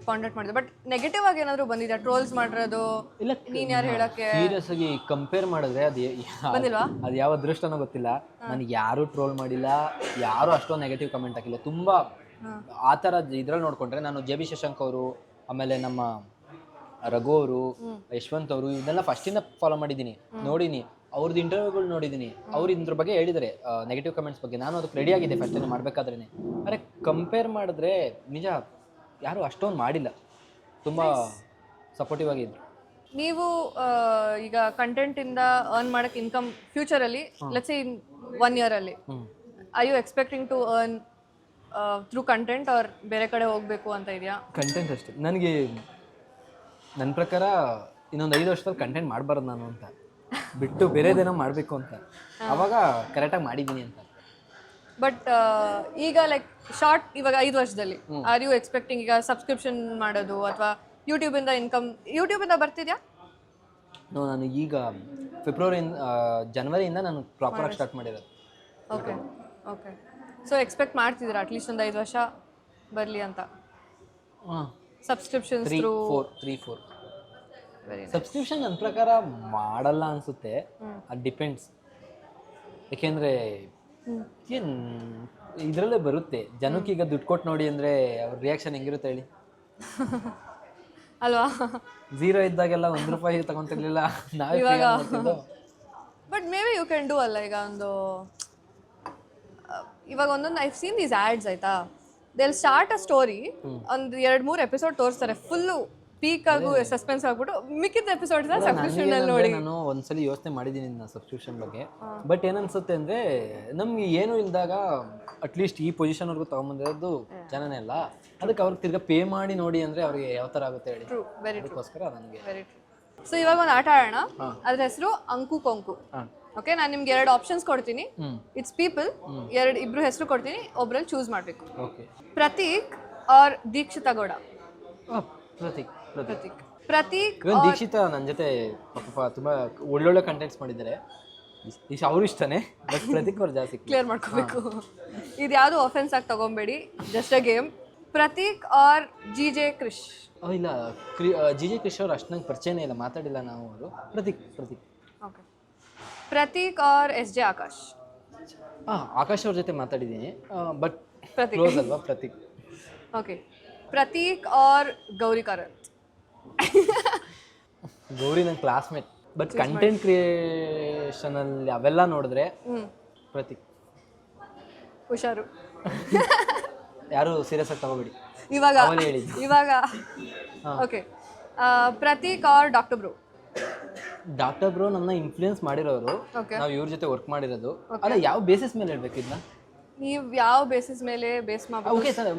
ಕಾಂಟ್ಯಾಕ್ಟ್ ಮಾಡಿದೆ, ಬಟ್ ನೆಗೆಟಿವ್ ಆಗಿ ಏನಾದರೂ ಬಂದಿದೆ? ಟ್ರೋಲ್ಸ್ ಮಾಡಿರೋದು ಇಲ್ಲ, ನೀನು ಯಾರು ಹೇಳೋಕ್ಕೆ? ಸೀರಿಯಸ್ ಆಗಿ ಕಂಪೇರ್ ಮಾಡಿದ್ರೆ ಬಂದಿಲ್ವಾ? ಅದು ಯಾವ ಅದೃಷ್ಟನೋ ಗೊತ್ತಿಲ್ಲ, ನನಗೆ ಯಾರೂ ಟ್ರೋಲ್ ಮಾಡಿಲ್ಲ, ಯಾರೂ ಅಷ್ಟೊಂದು ನೆಗೆಟಿವ್ ಕಮೆಂಟ್ ಹಾಕಿಲ್ಲ. ತುಂಬ ಆ ಥರ ಇದ್ರಲ್ಲಿ ನೋಡ್ಕೊಂಡ್ರೆ ನಾನು JB ಶಶಾಂಕ್ ಅವರು, ಆಮೇಲೆ ನಮ್ಮ ರಘು ಅವರು, ಯಶವಂತ್ ಅವರು, ಇವನ್ನೆಲ್ಲ ಫಸ್ಟಿಂದ ಫಾಲೋ ಮಾಡಿದ್ದೀನಿ, ನೋಡಿನಿ, ಅವ್ರದ್ದು ಇಂಟರ್ವ್ಯೂಗಳು ನೋಡಿದ್ದೀನಿ. ಅವ್ರು ಇದ್ರ ಬಗ್ಗೆ ಹೇಳಿದ್ದಾರೆ, ನೆಗೆಟಿವ್ ಕಮೆಂಟ್ಸ್ ಬಗ್ಗೆ. ನಾನು ಅದಕ್ಕೆ ರೆಡಿ ಆಗಿದ್ದೆ ಫಸ್ಟೇ ಮಾಡಬೇಕಾದ್ರೇ. ಆದರೆ ಕಂಪೇರ್ ಮಾಡಿದ್ರೆ ನಿಜ ಯಾರೂ ಅಷ್ಟೊಂದು ಮಾಡಿಲ್ಲ, ತುಂಬ ಸಪೋರ್ಟಿವ್ ಆಗಿದ್ರು. ನೀವು ಈಗ ಕಂಟೆಂಟಿಂದ ಅರ್ನ್ ಮಾಡೋಕ್ಕೆ ಇನ್ಕಮ್ ಫ್ಯೂಚರಲ್ಲಿ, ಲೆಟ್ಸ್ ಸೇ ಇನ್ 1 year ಅಲ್ಲಿ, are you expecting to earn through content or ಬೇರೆ ಕಡೆ ಹೋಗಬೇಕು ಅಂತ ಇದೆಯಾ? ಕಂಟೆಂಟ್ ಅಷ್ಟೇ. ನನಗೆ ನನ್ನ ಪ್ರಕಾರ ಇನ್ನೊಂದು 5 ವರ್ಷದಲ್ಲಿ ಕಂಟೆಂಟ್ ಮಾಡಬಾರ್ದು ನಾನು ಅಂತ ಬಿಟ್ಟು ಬೇರೆದೇನೋ ಮಾಡಬೇಕು ಅಂತ, ಅವಾಗ ಕರೆಕ್ಟಾಗಿ ಮಾಡಿದ್ದೀನಿ ಅಂತ. ಬಟ್ ಈಗ ಲೈಕ್ ಶಾರ್ಟ್ ಇವಾಗ 5 ವರ್ಷದಲ್ಲಿ ಆರ್ ಯು ಎಕ್ಸ್ಪೆಕ್ಟಿಂಗ್ ಈಗ ಸಬ್ಸ್ಕ್ರಿಪ್ಷನ್ ಮಾಡೋದು ಅಥವಾ ಯೂಟ್ಯೂಬಿಂದ ಇನ್ಕಮ್, ಯೂಟ್ಯೂಬಿಂದ ಬರ್ತಿದ್ಯಾ? ನಾನು ಈಗ ಜನವರಿಯಿಂದ ನಾನು ಪ್ರಾಪರಾಗಿ ಸ್ಟಾರ್ಟ್ ಮಾಡಿರೋದು. ಓಕೆ. ಸೊ ಎಕ್ಸ್ಪೆಕ್ಟ್ ಮಾಡ್ತಿದ್ದೀರಾ ಅಟ್ಲೀಸ್ಟ್ ಒಂದು 5 ವರ್ಷ ಬರಲಿ ಅಂತ? ಸಬ್ಸ್ಕ್ರಿಪ್ಷನ್ಸ್ 3-4 ಸಬ್ಸ್ಕ್ರಿಪ್ಷನ್ ನನ್ನ ಪ್ರಕಾರ ಮಾಡಲ್ಲ ಅನಿಸುತ್ತೆ, ಅದು ಡಿಪೆಂಡ್ಸ್. ಏಕೆಂದರೆ ಏನು ಇದರಲ್ಲೇ ಬರುತ್ತೆ, ಜನಕ್ಕೆ ಈಗ ದುಡ್ಡು ಕೊಟ್ಟು ನೋಡಿ ಅಂದರೆ ಅವ್ರ ರಿಯಾಕ್ಷನ್ ಹೆಂಗಿರುತ್ತೆ ಹೇಳಿ ಅಲ್ವಾ? 0 ಇದ್ದಾಗೆಲ್ಲ ₹1 ತಗೊಂತಿರ್ಲಿಲ್ಲ, ನಾವೇ. But maybe you can do ಅಲ್ಲ. ಈಗ ಇವಾಗ ಒಂದೊಂದು ಐ ಸೀನ್ ದೀಸ್ ಆ್ಯಡ್ಸ್ ಆಯ್ತಾ, they will start a story, ಒಂದು 2-3 ಎಪಿಸೋಡ್ ತೋರಿಸ್ತಾರೆ, ಫುಲ್ಲು ಪೀಕ್ ಆಗು ಸಸ್ಪೆನ್ಸ್ ಆಗ್ಬಿಟ್ಟು ಮಿಕ್ಕಿದ ಎಪಿಸೋಡ್ಸ್ ಸಬ್ಸ್ಕ್ರಿಪ್ಷನ್ ಅಲ್ಲಿ ನೋಡಿ. ನಾನು ಒಂದ್ಸಲಿ ಯೋಚನೆ ಮಾಡಿದ್ದೀನಿ ನನ್ನ ಸಬ್ಸ್ಕ್ರಿಪ್ಷನ್ ಬಗ್ಗೆ. ಬಟ್ ಏನನ್ಸುತ್ತೆ ಅಂದರೆ ನಮ್ಗೆ ಏನೂ ಇಲ್ದಾಗ ಅಟ್ಲೀಸ್ಟ್ ಈ ಪೊಸಿಷನ್ವರೆಗೂ ತೊಗೊಂಬಂದಿರೋದು ಜನನೇ ಅಲ್ಲ, ಅದಕ್ಕೆ ಅವ್ರಿಗೆ ತಿರ್ಗಾ ಪೇ ಮಾಡಿ ನೋಡಿ ಅಂದರೆ ಅವ್ರಿಗೆ ಯಾವ ಥರ ಆಗುತ್ತೆ ಹೇಳಿ. ಅದಕ್ಕೋಸ್ಕರ ನನಗೆ ವೆರಿ ಟ್ರೂ. ಸೊ ಇವಾಗ ಒಂದು ಆಟ ಆಡೋಣ, ಅದ್ರ ಹೆಸರು ಅಂಕು ಕೊಂಕು. ಓಕೆ, ನಾನು ನಿಮ್ಗೆ 2 ಆಪ್ಷನ್ಸ್ ಕೊಡ್ತೀನಿ. ಇಟ್ಸ್ ಪೀಪಲ್, ಇಬ್ರು ಹೆಸರು ಕೊಡ್ತೀನಿ, ಒಬ್ರಲ್ಲಿ ಚೂಸ್ ಮಾಡಬೇಕು. ಓಕೆ. ಪ್ರತೀಕ್ ಆರ್ ದೀಕ್ಷಿತಾ ಗೌಡ? ಪ್ರತೀಕ್. ದೀಕ್ಷಿತಾ ನನ್ನ ಜೊತೆ ಪಾಪ ತುಂಬ ಒಳ್ಳೊಳ್ಳೆ ಕಂಟೆಂಟ್ಸ್ ಮಾಡಿದ್ದಾರೆ, ಅವ್ರು ಇಷ್ಟನೇ. ಬಟ್ ಪ್ರತೀಕ್ ಅವ್ರು ಜಾಸ್ತಿ ಕ್ಲಿಯರ್ ಮಾಡ್ಕೋಬೇಕು. ಇದು ಯಾವುದು ಆಫೆನ್ಸ್ ಆಗಿ ತಗೊಂಬೇಡಿ, just a game. Prateek or JJ Krish? ಇಲ್ಲ, JJ ಕ್ರಿಶ್ ಅವ್ರು ಅಷ್ಟು ನಂಗೆ ಪರಿಚಯನೇ ಇಲ್ಲ, ಮಾತಾಡಿಲ್ಲ ನಾವು. ಅವರು Prateek. Okay. Prateek or SJ Akash? Akash ಅವ್ರ ಜೊತೆ ಮಾತಾಡಿದ್ದೀನಿ, ಬಟ್ ಪ್ರತೀಕ್ ಕ್ಲೋಸ್ ಅಲ್ವಾ? ಪ್ರತೀಕ್. ಓಕೆ. ಪ್ರತೀಕ್ ಆರ್ ಗೌರಿ ಕಾರಂತ್? ಗೌರಿ ನನ್ನ ಕ್ಲಾಸ್ಮೇಟ್, ಬಟ್ ಕಂಟೆಂಟ್ ಕ್ರಿಯೇಷನಲ್ಲಿ ಅವೆಲ್ಲ ನೋಡಿದ್ರೆ ಪ್ರತೀಕ್. ಹುಷಾರು, ಯಾರು ಸೀರಿಯಸ್ ಆಗಿ ತಗೋಬೇಡಿ. ಇವಾಗ okay. Prateek or doctor bro? Doctor bro ನನ್ನ ಇನ್ಫ್ಲೂಯೆನ್ಸ್ ಮಾಡಿರೋರು, ನಾವು ಇವ್ರ ಜೊತೆ ವರ್ಕ್ ಮಾಡಿರೋದು. ಅಲ್ಲ, ಯಾವ ಬೇಸಿಸ್ ಮೇಲೆ ಹೇಳ್ಬೇಕು ಇದನ್ನ? ನೀವು ಯಾವ ಬೇಸಿಸ್ ಮೇಲೆ ಬೇಸ್ ಓಕೆ ಸರ್,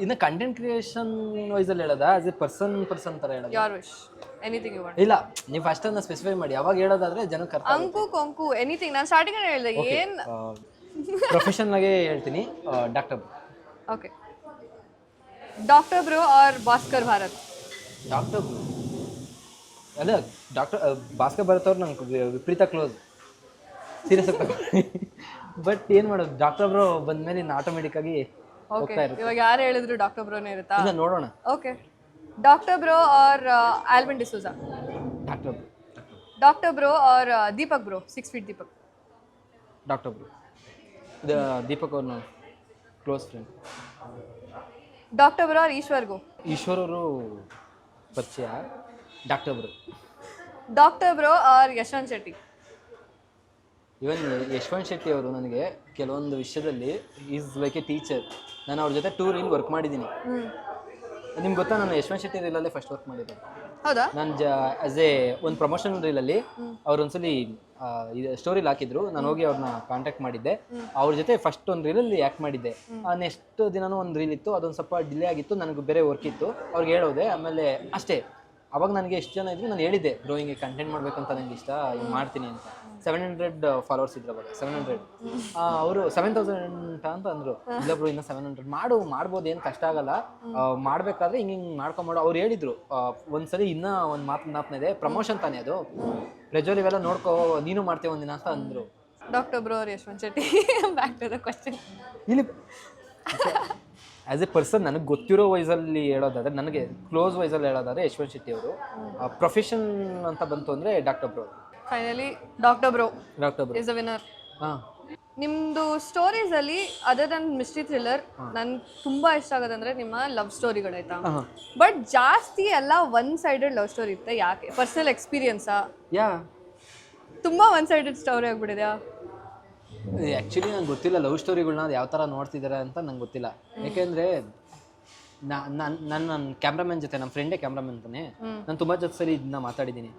ಇನ್ನು ಕಂಟೆಂಟ್ ಕ್ರಿಯೇಷನ್ ವೈಸಲ್ಲಿ ಹೇಳೋದಾ ಆಸ್ ಎ ಪರ್ಸನ್ ಥರ ಹೇಳೋದು? Your wish, anything you want. ಇಲ್ಲ, ನೀವು ಫಸ್ಟ್ ಅದನ್ನ ಸ್ಪೆಸಿಫೈ ಮಾಡಿ. ಯಾವಾಗ ಹೇಳೋದಾದ್ರೆ ಜನಕ್ಕೆ ಅರ್ಥ. ಅಂಕು ಕೊಂಕು ಎನಿಥಿಂಗ್. ನಾನು ಸ್ಟಾರ್ಟಿಂಗ್ ಹೇಳಿದೆ ಏನು. ಪ್ರೊಫೆಷನಲ್ ಆಗಿ ಹೇಳ್ತೀನಿ, doctor. Okay, doctor bro or Bhaskar Bharat? Doctor ಅದೇ ಡಾಕ್ಟರ್ ಭಾಸ್ಕರ್ ಭಾರತ್ ಅವ್ರು ನಂಗೆ ವಿಪರೀತ ಕ್ಲೋಸ್, ಸೀರಿಯಸ್ ಆಗಿ. ಬಟ್ ಏನು ಮಾಡೋದು, ಡಾಕ್ಟರ್ ಬ್ರೋ ಬಂದ್ಮೇಲೆ ಇನ್ನು ಆಟೋಮೆಟಿಕ್ ಆಗಿ ಓಕೆ, ಇವಾಗ ಯಾರು ಹೇಳಿದ್ರು ಡಾಕ್ಟರ್ ಬ್ರೋನೇ ಇರುತ್ತಾ? ಇಲ್ಲ, ನೋಡೋಣ. Okay, doctor bro or Alvin D'Souza? Doctor doctor bro or Deepak bro, 6 feet Deepak? Doctor bro. Deepak ಅವ್ರನ್ನ close friend. Doctor bro or Eshwar ಗೋ? ಈಶ್ವರ್ ಅವರು ಪರಿಚಯ. Doctor bro. Doctor bro or Yashwant Shetty? Even Yashwant Shetty ಅವರು ನನಗೆ ಕೆಲವೊಂದು ವಿಷಯದಲ್ಲಿ ಈಸ್ ಲೈಕ್ ಎ ಟೀಚರ್. ನಾನು ಅವ್ರ ಜೊತೆ 2 ರೀಲ್ ವರ್ಕ್ ಮಾಡಿದ್ದೀನಿ. ನಿಮ್ಗೆ ಗೊತ್ತಾ, ನಾನು ಯಶವಂತ್ ಶೆಟ್ಟಿ ರೀಲಲ್ಲೇ ಫಸ್ಟ್ ವರ್ಕ್ ಮಾಡಿದ್ದೆ. ಹೌದಾ? ನಾನು ಆಸ್ ಎ ಒಂದು ಪ್ರಮೋಷನ್ ರೀಲಲ್ಲಿ ಅವ್ರು ಒಂದ್ಸಲಿ ಸ್ಟೋರಿಲಿ ಹಾಕಿದ್ರು. ನಾನು ಹೋಗಿ ಅವ್ರನ್ನ ಕಾಂಟ್ಯಾಕ್ಟ್ ಮಾಡಿದ್ದೆ. ಅವ್ರ ಜೊತೆ ಫಸ್ಟ್ ಒಂದು ರೀಲಲ್ಲಿ ಆ್ಯಕ್ಟ್ ಮಾಡಿದ್ದೆ. ನೆಕ್ಸ್ಟ್ ದಿನನೂ ಒಂದು ರೀಲ್ ಇತ್ತು, ಅದೊಂದು ಸ್ವಲ್ಪ ಡಿಲೇ ಆಗಿತ್ತು, ನನಗೆ ಬೇರೆ ವರ್ಕ್ ಇತ್ತು. ಅವ್ರಿಗೆ ಹೇಳೋದೆ, ಆಮೇಲೆ ಅಷ್ಟೇ. ಅವಾಗ ನನಗೆ ಎಷ್ಟು ಜನ ಇದ್ರು, ನಾನು ಹೇಳಿದ್ದೆ ಬ್ರೋ ಹಿಂಗೆ ಕಂಟೆಂಟ್ ಮಾಡಬೇಕಂತ ನನಗೆ ಇಷ್ಟ, ಹಿಂಗೆ ಮಾಡ್ತೀನಿ ಅಂತ. 700 ಫಾಲೋವರ್ಸ್ ಇದ್ರು ಅವಾಗ. 700. ಅವರು 7000 ಅಂತ ಅಂದರು. ಇಲ್ಲ ಬ್ರೋ, ಇನ್ನು 700 ಮಾಡ್ಬೋದು, ಏನು ಕಷ್ಟ ಆಗಲ್ಲ, ಮಾಡಬೇಕಾದ್ರೆ ಹಿಂಗೆ ಮಾಡ್ಕೊಂಬಿಡೋ. ಅವ್ರು ಹೇಳಿದ್ರು ಒಂದ್ಸಲಿ ಇನ್ನೂ ಒಂದು ಮಾತನ್ನ ಇದೆ, ಪ್ರಮೋಷನ್ ತಾನೇ ಅದು, ಪ್ರಜ್ವಲ್ ಇವೆಲ್ಲ ನೋಡ್ಕೋ, ನೀನು ಮಾಡ್ತೇವೆ ಒಂದಿನ ಅಂತ ಅಂದರು. Doctor bro or Yashwant Shetty? Back to the question. ಇಲ್ಲಿ ಆ್ಯಸ್ ಎ ಪರ್ಸನ್ ನನಗೆ ಗೊತ್ತಿರೋ ವೈಸಲ್ಲಿ ಹೇಳೋದಾದ್ರೆ, ನನಗೆ ಕ್ಲೋಸ್ ವೈಸಲ್ಲಿ ಹೇಳೋದಾದ್ರೆ ಯಶವಂತ್ ಶೆಟ್ಟಿ ಅವರು. ಪ್ರೊಫೆಷನ್ ಅಂತ ಬಂತು ಅಂದರೆ doctor bro. Finally doctor bro is a winner. ಹಾಂ, ನಿಮ್ಮದು ಸ್ಟೋರೀಸಲ್ಲಿ ಅದರ್ ದನ್ ಮಿಸ್ಟ್ರಿ ಥ್ರಿಲ್ಲರ್ ನನ್ಗೆ ತುಂಬ ಇಷ್ಟ ಆಗೋದಂದರೆ ನಿಮ್ಮ ಲವ್ ಸ್ಟೋರಿಗಳಾಯ್ತಾ? ಬಟ್ ಜಾಸ್ತಿ ಎಲ್ಲ ಒನ್ ಸೈಡೆಡ್ ಲವ್ ಸ್ಟೋರಿ ಇರುತ್ತೆ. ಯಾಕೆ? ಪರ್ಸನಲ್ ಎಕ್ಸ್ಪೀರಿಯನ್ಸಾ? ತುಂಬ ಒನ್ ಸೈಡೆಡ್ ಸ್ಟೋರಿ ಆಗ್ಬಿಟ್ಟಿದೆಯಾ? ಆ್ಯಕ್ಚುಲಿ ನಂಗೆ ಗೊತ್ತಿಲ್ಲ ಲವ್ ಸ್ಟೋರಿಗಳನ್ನ ಅದು ಯಾವ ಥರ ನೋಡ್ತಿದ್ದಾರೆ ಅಂತ ನಂಗೆ ಗೊತ್ತಿಲ್ಲ. ಯಾಕೆಂದರೆ ನನ್ನ ಕ್ಯಾಮ್ರಾಮನ್ ಜೊತೆ, ನಮ್ಮ ಫ್ರೆಂಡೇ ಕ್ಯಾಮ್ರಾಮನ್ ಅಂತಾನೆ, ನಾನು ತುಂಬ ಜೊತೆ ಸರಿ ಇದನ್ನ ಮಾತಾಡಿದ್ದೀನಿ.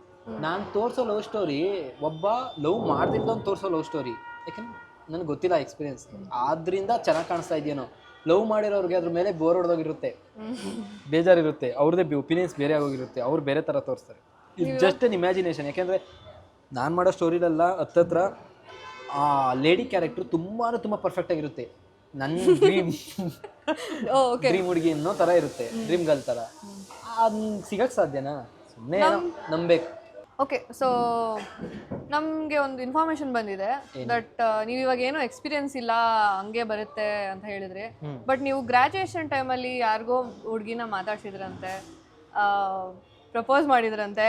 ನಾನು ತೋರಿಸೋ ಲವ್ ಸ್ಟೋರಿ ಒಬ್ಬ ಲವ್ ಮಾಡ್ದಿದ್ದವನು ತೋರಿಸೋ ಲವ್ ಸ್ಟೋರಿ. ಯಾಕೆಂದ್ರೆ ನನಗೆ ಗೊತ್ತಿಲ್ಲ ಎಕ್ಸ್ಪೀರಿಯನ್ಸ್, ಆದ್ರಿಂದ ಚೆನ್ನಾಗಿ ಕಾಣಿಸ್ತಾ ಇದೆಯೇನೋ. ಲವ್ ಮಾಡಿರೋರಿಗೆ ಅದ್ರ ಮೇಲೆ ಬೋರ್ ಹೊಡೆದೋಗಿರುತ್ತೆ, ಬೇಜಾರಿರುತ್ತೆ, ಅವ್ರದ್ದೇ ಒಪಿನಿಯನ್ಸ್ ಬೇರೆ ಆಗೋಗಿರುತ್ತೆ, ಅವ್ರು ಬೇರೆ ಥರ ತೋರಿಸ್ತಾರೆ. ಇದು ಜಸ್ಟ್ ಅನ್ ಇಮ್ಯಾಜಿನೇಷನ್. ಯಾಕೆಂದರೆ ನಾನು ಮಾಡೋ ಸ್ಟೋರಿಲೆಲ್ಲ ಹತ್ತತ್ರ ಆ ಲೇಡಿ ಕ್ಯಾರೆಕ್ಟ್ರು ತುಂಬ ಪರ್ಫೆಕ್ಟಾಗಿರುತ್ತೆ. ನನ್ನ ಡ್ರೀಮ್ ಹುಡುಗಿ ಅನ್ನೋ ಥರ ಇರುತ್ತೆ, ಡ್ರೀಮ್ ಗರ್ಲ್ ಥರ. ಅದನ್ನ ಸಿಗಕ್ಕೆ ಸಾಧ್ಯನಾ? ಸುಮ್ಮನೆ ನಂಬೇಕು. ಓಕೆ, ಸೊ ನಮಗೆ ಒಂದು ಇನ್ಫಾರ್ಮೇಶನ್ ಬಂದಿದೆ ದಟ್ ನೀವು ಇವಾಗ ಏನೋ ಎಕ್ಸ್ಪೀರಿಯನ್ಸ್ ಇಲ್ಲ, ಹಂಗೆ ಬರುತ್ತೆ ಅಂತ ಹೇಳಿದ್ರಿ. ಬಟ್ ನೀವು ಗ್ರ್ಯಾಜುಯೇಷನ್ ಟೈಮಲ್ಲಿ ಯಾರಿಗೋ ಹುಡುಗಿನ ಮಾತಾಡ್ಸಿದ್ರಂತೆ, ಪ್ರಪೋಸ್ ಮಾಡಿದ್ರಂತೆ,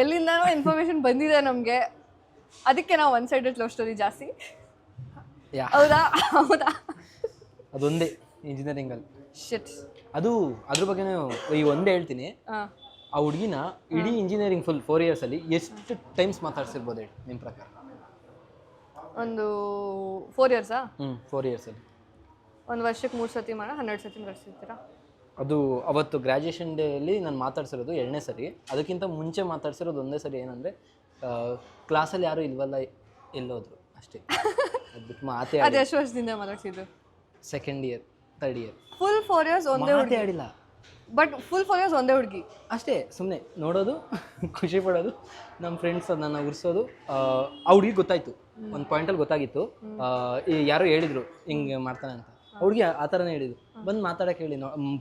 ಎಲ್ಲಿಂದನೋ ಇನ್ಫಾರ್ಮೇಶನ್ ಬಂದಿದೆ ನಮಗೆ. ಅದಕ್ಕೆ ನಾವು ಒನ್ ಸೈಡೆಡ್ ಲವ್ ಸ್ಟೋರಿ ಜಾಸ್ತಿ. ಹೌದಾ? ಅದೊಂದೇ ಇಂಜಿನಿಯರಿಂಗಲ್ಲಿ ಶಿಟ್. ಅದ್ರ ಬಗ್ಗೆ ಈ ಒಂದೇ ಹೇಳ್ತೀನಿ. ಆ ಹುಡುಗಿನ ಇಡೀ ಇಂಜಿನಿಯರಿಂಗ್ ಫುಲ್ 4 yearsಲ್ಲಿ ಎಷ್ಟು ಟೈಮ್ಸ್ ಮಾತಾಡ್ಸಿರ್ಬೋದು ಹೇಳಿ ನಿಮ್ಮ ಪ್ರಕಾರ? ಒಂದು 4 years? 4 yearsಲ್ಲಿ ಒಂದು ವರ್ಷಕ್ಕೆ 3 ಸತಿ ಮಾಡೋ 12 ಸತಿ ಕಳಿಸಿರ್ತೀರಾ? ಅದು ಅವತ್ತು ಗ್ರ್ಯಾಜುಯೇಷನ್ ಡೇಯಲ್ಲಿ ನಾನು ಮಾತಾಡ್ಸಿರೋದು 2ನೇ ಸರಿ. ಅದಕ್ಕಿಂತ ಮುಂಚೆ ಮಾತಾಡ್ಸಿರೋದು ಒಂದೇ ಸರಿ. ಏನಂದರೆ ಕ್ಲಾಸಲ್ಲಿ ಯಾರೂ ಇಲ್ವಲ್ಲ, ಎಲ್ಲೋದ್ರು ಅಷ್ಟೇ. ಅದಕ್ಕೆ ಮಾತೇ ಅದು ಎಷ್ಟು ವರ್ಷದಿಂದ ಮಾತಾಡ್ಸಿದ್ದು? 2nd year 3rd year full 4 years ಒಂದೇ ಹುಡುಗಿ ಆಡಿಲ್ಲ. ಬಟ್ ಫುಲ್ 4 years ಒಂದೇ ಹುಡುಗಿ ಅಷ್ಟೇ. ಸುಮ್ಮನೆ ನೋಡೋದು, ಖುಷಿ ಪಡೋದು, ನಮ್ಮ ಫ್ರೆಂಡ್ಸ್ ಅದನ್ನು ಉರ್ಸೋದು. ಆ ಹುಡುಗಿ ಗೊತ್ತಾಯಿತು, ಒಂದು ಪಾಯಿಂಟಲ್ಲಿ ಗೊತ್ತಾಗಿತ್ತು. ಯಾರೋ ಹೇಳಿದರು ಹಿಂಗೆ ಮಾಡ್ತಾನೆ ಅಂತ. ಹುಡುಗಿ ಆ ಥರನೇ ಹೇಳಿದ್ರು, ಬಂದು ಮಾತಾಡೋಕೆ ಹೇಳಿ,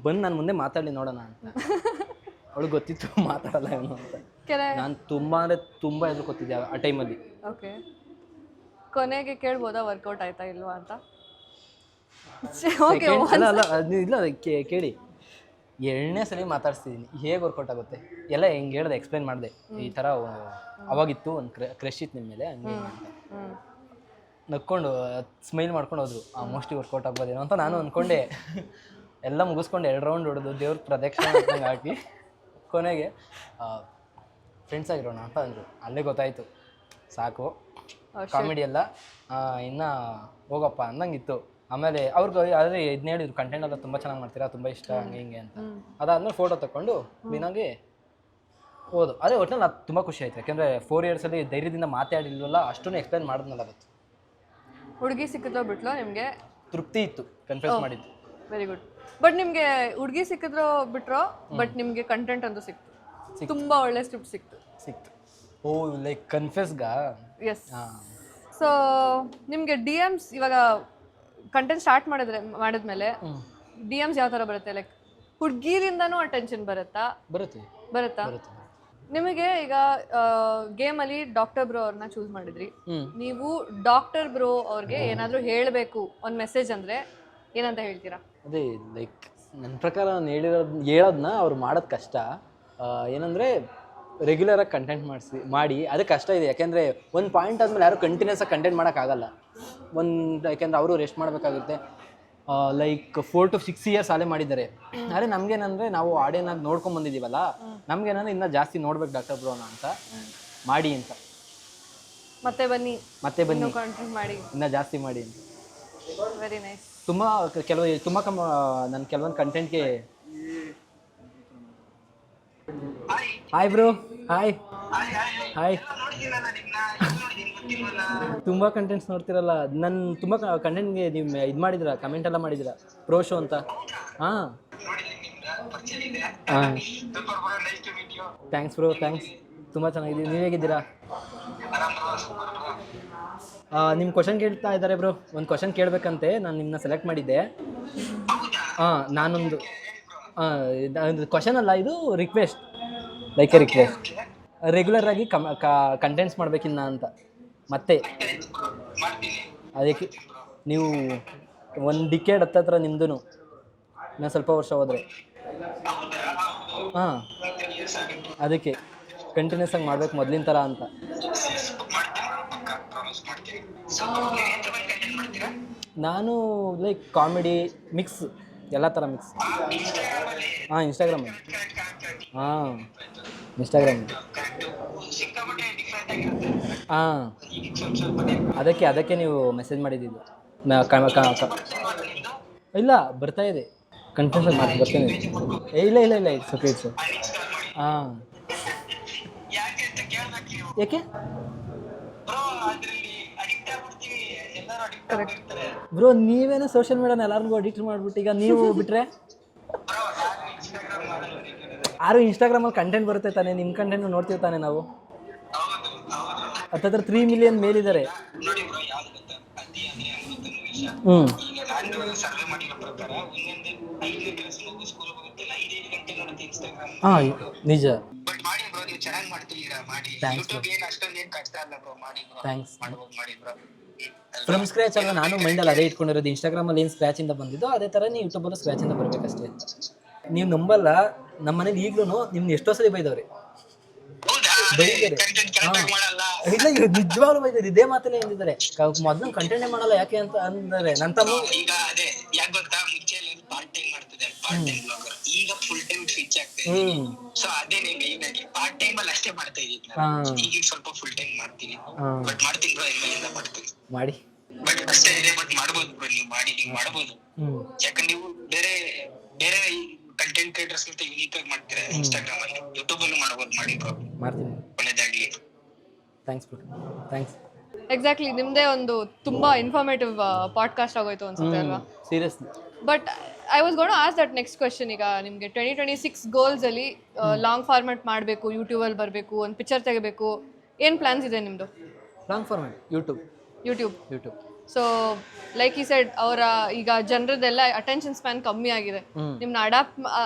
ಬಂದು ನಾನು ಮುಂದೆ ಮಾತಾಡಲಿ ನೋಡೋಣ ಅಂತ. ಅವಳಿಗೆ ಗೊತ್ತಿತ್ತು ಮಾತಾಡಲ್ಲ ಏನು ಅಂತ. ನಾನು ತುಂಬ ಅಂದರೆ ತುಂಬ ಹೆದರ್ಕೊತಿದ್ದೆ ಆ ಟೈಮಲ್ಲಿ. ಓಕೆ, ಕೊನೆಗೆ ಕೇಳ್ಬೋದಾ ವರ್ಕೌಟ್ ಆಯ್ತಾ ಇಲ್ವಾ ಅಂತ? ಇಲ್ಲ ಕೇಳಿ. 2ನೇ ಸಲ ಮಾತಾಡ್ಸ್ತಿದ್ದೀನಿ, ಹೇಗೆ ವರ್ಕೌಟ್ ಆಗುತ್ತೆ ಎಲ್ಲ ಹೆಂಗೆ ಹೇಳ್ದೆ, ಎಕ್ಸ್ಪ್ಲೇನ್ ಮಾಡಿದೆ. ಈ ಥರ ಅವಾಗಿತ್ತು ಒಂದು ಕ್ರಶ್ ಇತ್ತು ನಿಮ್ಮ ಮೇಲೆ, ಹಂಗೆ ಅಂತ ನಕ್ಕೊಂಡು ಸ್ಮೈಲ್ ಮಾಡ್ಕೊಂಡು ಹೋದ್ರು. ಮೋಸ್ಟ್ಲಿ ವರ್ಕೌಟ್ ಆಗ್ಬೋದೇನೋ ಅಂತ ನಾನು ಅಂದ್ಕೊಂಡೆ. ಎಲ್ಲ ಮುಗಿಸ್ಕೊಂಡು 2 ರೌಂಡ್ ಹೊಡೆದು ದೇವ್ರ ಪ್ರದಕ್ಷಿಣೆ ಹಾಕಿ ಕೊನೆಗೆ ಫ್ರೆಂಡ್ಸ್ ಆಗಿರೋಣ ಅಂತ ಅಂದರು. ಅಲ್ಲೇ ಗೊತ್ತಾಯಿತು ಸಾಕು, ಕಾಮಿಡಿ ಎಲ್ಲ ಇನ್ನು ಹೋಗಪ್ಪ ಅಂದಂಗಿತ್ತು. ಆಮೇಲೆ ಅವ್ರಿಗೆ ಅದೇ ಇದನ್ನ ಹೇಳಿದ್ರು, ಕಂಟೆಂಟ್ ಎಲ್ಲ ತುಂಬ ಚೆನ್ನಾಗಿ ಮಾಡ್ತೀರಾ, ತುಂಬ ಇಷ್ಟ, ಹಂಗೆ ಹಿಂಗೆ ಅಂತ. ಅದಾದ್ಮೇಲೆ ಫೋಟೋ ತಗೊಂಡು ಕ್ಲೀನಾಗಿ ಹೋದು. ಅದೇ ಒಟ್ಟಿನಲ್ಲಿ ಅದು ತುಂಬ ಖುಷಿ ಆಯಿತು. ಯಾಕೆಂದರೆ 4 yearsಲ್ಲಿ ಧೈರ್ಯದಿಂದ ಮಾತಾಡಿಲ್ವಲ್ಲ, ಅಷ್ಟೂ ಎಕ್ಸ್ಪ್ಲೇನ್ ಮಾಡಿದ್ನಲ್ಲ ಅವತ್ತು. ಹುಡುಗಿ ಸಿಕ್ಕಿದ್ಲೋ ಬಿಟ್ಲೋ ನಿಮಗೆ? ತೃಪ್ತಿ ಇತ್ತು, ಕನ್ಫ್ಯೂಸ್ ಮಾಡಿದ್ದು. Very good. ಬಟ್ ನಿಮಗೆ ಹುಡುಗಿ ಸಿಕ್ಕಿದ್ರೋ ಬಿಟ್ರೋ, ಬಟ್ ನಿಮಗೆ ಕಂಟೆಂಟ್ ಅಂತೂ ಸಿಕ್ತು, ತುಂಬ ಒಳ್ಳೆ ಸ್ಕ್ರಿಪ್ಟ್ ಸಿಕ್ತು. ಓ ಲೈಕ್ ಕನ್ಫ್ಯೂಸ್ಗಾ? ಎಸ್. ಸೊ ನಿಮಗೆ ಡಿ ಎಮ್ಸ್ ಇವಾಗ ಕಂಟೆಂಟ್ ಸ್ಟಾರ್ಟ್ ಮಾಡಿದ್ಮೇಲೆ ಡಿ ಎಮ್ಸ್ ಯಾವ ಥರ ಬರುತ್ತೆ? ಲೈಕ್ ಹುಡುಗಿರಿಂದನೂ ಅಟೆನ್ಷನ್ ಬರುತ್ತಾ? ಬರುತ್ತಾ? ನಿಮಗೆ ಈಗ ಗೇಮಲ್ಲಿ ಡಾಕ್ಟರ್ ಬ್ರೋ ಅವ್ರನ್ನ ಚೂಸ್ ಮಾಡಿದ್ರಿ, ನೀವು ಡಾಕ್ಟರ್ ಬ್ರೋ ಅವ್ರಿಗೆ ಏನಾದರೂ ಹೇಳಬೇಕು ಒಂದು ಮೆಸೇಜ್ ಅಂದರೆ ಏನಂತ ಹೇಳ್ತೀರಾ? ಅದೇ ಲೈಕ್ ನನ್ನ ಪ್ರಕಾರ ನಾನು ಹೇಳೋದನ್ನ ಅವ್ರು ಮಾಡೋದು ಕಷ್ಟ. ಏನಂದರೆ ರೆಗ್ಯುಲರಾಗಿ ಕಂಟೆಂಟ್ ಮಾಡಿ ಅದು ಕಷ್ಟ ಇದೆ. ಯಾಕೆಂದರೆ ಒಂದು ಪಾಯಿಂಟ್ ಆದಮೇಲೆ ಯಾರು ಕಂಟಿನ್ಯೂಸ್ ಆಗಿ ಕಂಟೆಂಟ್ ಮಾಡೋಕ್ಕಾಗಲ್ಲ. ಯಾಕೆಂದರೆ ಅವರು ರೆಸ್ಟ್ ಮಾಡಬೇಕಾಗುತ್ತೆ. ಲೈಕ್ 4 to 6 years ಅಲ್ಲೇ ಮಾಡಿದ್ದಾರೆ. ಆದರೆ ನಮಗೇನಂದರೆ ನಾವು ಆಡಿಯನ್ನಾಗಿ ನೋಡ್ಕೊಂಡು ಬಂದಿದ್ದೀವಲ್ಲ, ನಮಗೇನಂದ್ರೆ ಇನ್ನೂ ಜಾಸ್ತಿ ನೋಡ್ಬೇಕು ಡಾಕ್ಟರ್ ಬ್ರೋನ ಅಂತ ಮಾಡಿ ಅಂತ. ಮತ್ತೆ ಬನ್ನಿ ಕಂಟೆಂಟ್ ಮಾಡಿ, ಇನ್ನೂ ಜಾಸ್ತಿ ಮಾಡಿ ಅಂತ. Very nice. ತುಂಬ ನನ್ನ ಕೆಲವೊಂದು ಕಂಟೆಂಟ್ಗೆ ಹಾಯ್ ಬ್ರೋ. ಹಾಯ್ ತುಂಬ ಕಂಟೆಂಟ್ಸ್ ನೋಡ್ತಿರಲ್ಲ. ನನ್ನ ತುಂಬ ಕಂಟೆಂಟ್ಗೆ ನೀವು ಇದು ಮಾಡಿದ್ದೀರಾ, ಕಮೆಂಟ್ ಎಲ್ಲ ಮಾಡಿದ್ದೀರಾ ಪ್ರೋ ಶೋ ಅಂತ. ಹಾಂ ಥ್ಯಾಂಕ್ಸ್ ಬ್ರೋ, ಥ್ಯಾಂಕ್ಸ್. ತುಂಬ ಚೆನ್ನಾಗಿದ್ದೀವಿ. ನೀವು ಹೇಗಿದ್ದೀರಾ? ನಿಮ್ಮ ಕ್ವಶನ್ ಕೇಳ್ತಾ ಇದ್ದಾರೆ ಬ್ರೋ. ಒಂದು ಕ್ವಶನ್ ಕೇಳಬೇಕಂತೆ, ನಾನು ನಿಮ್ಮನ್ನ ಸೆಲೆಕ್ಟ್ ಮಾಡಿದ್ದೆ. ನಾನೊಂದು ಕ್ವಶನ್ ಅಲ್ಲ, ಇದು ರಿಕ್ವೆಸ್ಟ್, ಲೈಕ್ ಎ ರಿಕ್ವೆಸ್ಟ್. ರೆಗ್ಯುಲರಾಗಿ ಕಂಟೆಂಟ್ಸ್ ಮಾಡ್ಬೇಕಿನ್ನ ಅಂತ. ಮತ್ತೆ ಅದಕ್ಕೆ ನೀವು ಒಂದು ಡಿಕೇಡ್ ಹತ್ತತ್ರ ನಿಮ್ದು, ಇನ್ನೂ ಸ್ವಲ್ಪ ವರ್ಷ ಹೋದರೆ. ಅದಕ್ಕೆ ಕಂಟಿನ್ಯೂಸ್ ಆಗಿ ಮಾಡ್ಬೇಕು ಮೊದಲಿನ ಥರ ಅಂತ. ನಾನು ಲೈಕ್ ಕಾಮಿಡಿ ಮಿಕ್ಸ್, ಎಲ್ಲ ಥರ ಮಿಕ್ಸ್. ಇನ್ಸ್ಟಾಗ್ರಾಮ್. ಅದಕ್ಕೆ ನೀವು ಮೆಸೇಜ್ ಮಾಡಿದ್ದು. ಇಲ್ಲ, ಬರ್ತಾ ಇದೆ, ಕನ್ಫ್ಯೂಷನ್ ಮಾಡಿ ಬರ್ತೇನೆ. ಇಲ್ಲ ಇಟ್ಸ್ ಓಕೆ. ಯಾಕೆ ಬ್ರೋ? ನೀವೇನೋ ಸೋಷಿಯಲ್ ಮೀಡಿಯಾನ ಎಲ್ಲರಿಗೂ ಅಡಿಕ್ಟ್ ಮಾಡ್ಬಿಟ್ಟು ಈಗ ನೀವು ಬಿಟ್ರೆ ಯಾರು ಇನ್ಸ್ಟಾಗ್ರಾಮಲ್ಲಿ ಕಂಟೆಂಟ್ ಬರುತ್ತೆ ತಾನೆ, ನಿಮ್ಮ ಕಂಟೆಂಟ್ ನೋಡ್ತೀವಿ ತಾನೆ ನಾವು. ಹತ್ತತ್ರ 3 million ಮೇಲಿದ್ದಾರೆ. ನಿಜ. ಥ್ಯಾಂಕ್ಸ್. ಫ್ರಮ್ ಸ್ಕ್ರ್ಯಾಚ್ ಅಲ್ಲ, ನಾನು ಮೈಂಡಲ್ಲಿ ಅದೇ ಇಟ್ಕೊಂಡಿರೋದು. ಇನ್ಸ್ಟಾಗ್ರಾಮಲ್ಲಿ ಏನು ಸ್ಕ್ರ್ಯಾಚಿಂದ ಬಂದಿದ್ದೋ ಅದೇ ಥರ ನೀವು ಯೂಟ್ಯೂಬಲ್ಲಿ ಸ್ಕ್ರ್ಯಾಚಿಂದ ಬರಬೇಕಷ್ಟೇ. ನೀವು ನಂಬಲ್ಲ, ನಮ್ಮ ಮನೇಲಿ ಈಗಲೂ ನಿಮ್ನ ಎಷ್ಟೋ ಸರಿ ಬೈದವ್ರೆ. ಇಲ್ಲ, ನಿಜವಾಗ್ಲೂ ಬೈತಾರೆ. ಇದೇ ಮಾತಲ್ಲೇ ಎಂದಿದ್ದಾರೆ, ಮೊದಲು ಕಂಟೆಂಟೇ ಮಾಡಲ್ಲ ಯಾಕೆ ಅಂತ ಅಂದರೆ. ನನ್ನ ತಮ್ಮ ಮಾಡಿ ಯಾಕಂದ್ರೆ ನೀವು ಬೇರೆ ಕಂಟೆಂಟ್ ಕ್ರಿಯೇಟರ್ಸ್ ಅಂತ ಯೂನಿಕ್ ಆಗಿ ಮಾಡ್ತೀರಾ ಇನ್ಸ್ಟಾಗ್ರಾಮ್ ಅಲ್ಲಿ, ಯೂಟ್ಯೂಬ್ ಅಲ್ಲೂ ಮಾಡಬಹುದು. ಮಾಡಿ ಬ್ರೋ, ಮಾಡ್ತೀನಿ. ಒಳ್ಳೆದಾಗ್ಲಿ. Thanks bro, thanks. ಎಕ್ಸಾಕ್ಟ್ಲಿ, ನಿಮ್ಮದೇ ಒಂದು ತುಂಬಾ ಇನ್ಫಾರ್ಮೇಟಿವ್ ಪಾಡ್ಕಾಸ್ಟ್ ಆಗೋಯ್ತು ಅನ್ಸುತ್ತೆ ಅಲ್ವಾ? Seriously. But I was gonna ask that next question. ಈಗ ನಿಮಗೆ 2026 ಗೋಲ್ಸ್ ಅಲ್ಲಿ ಲಾಂಗ್ ಫಾರ್ಮ್ಯಾಟ್ ಮಾಡಬೇಕು, ಯೂಟ್ಯೂಬಲ್ಲಿ ಬರಬೇಕು, ಒಂದು ಪಿಕ್ಚರ್ ತೆಗಿಬೇಕು, ಏನು ಪ್ಲಾನ್ಸ್ ಇದೆ ನಿಮ್ಮದು? Long format YouTube. So like ಈ ಸೈಡ್ ಅವರ ಈಗ ಜನರದೆಲ್ಲ ಅಟೆನ್ಷನ್ ಸ್ಪ್ಯಾನ್ ಕಮ್ಮಿ ಆಗಿದೆ. ನಿಮ್ನ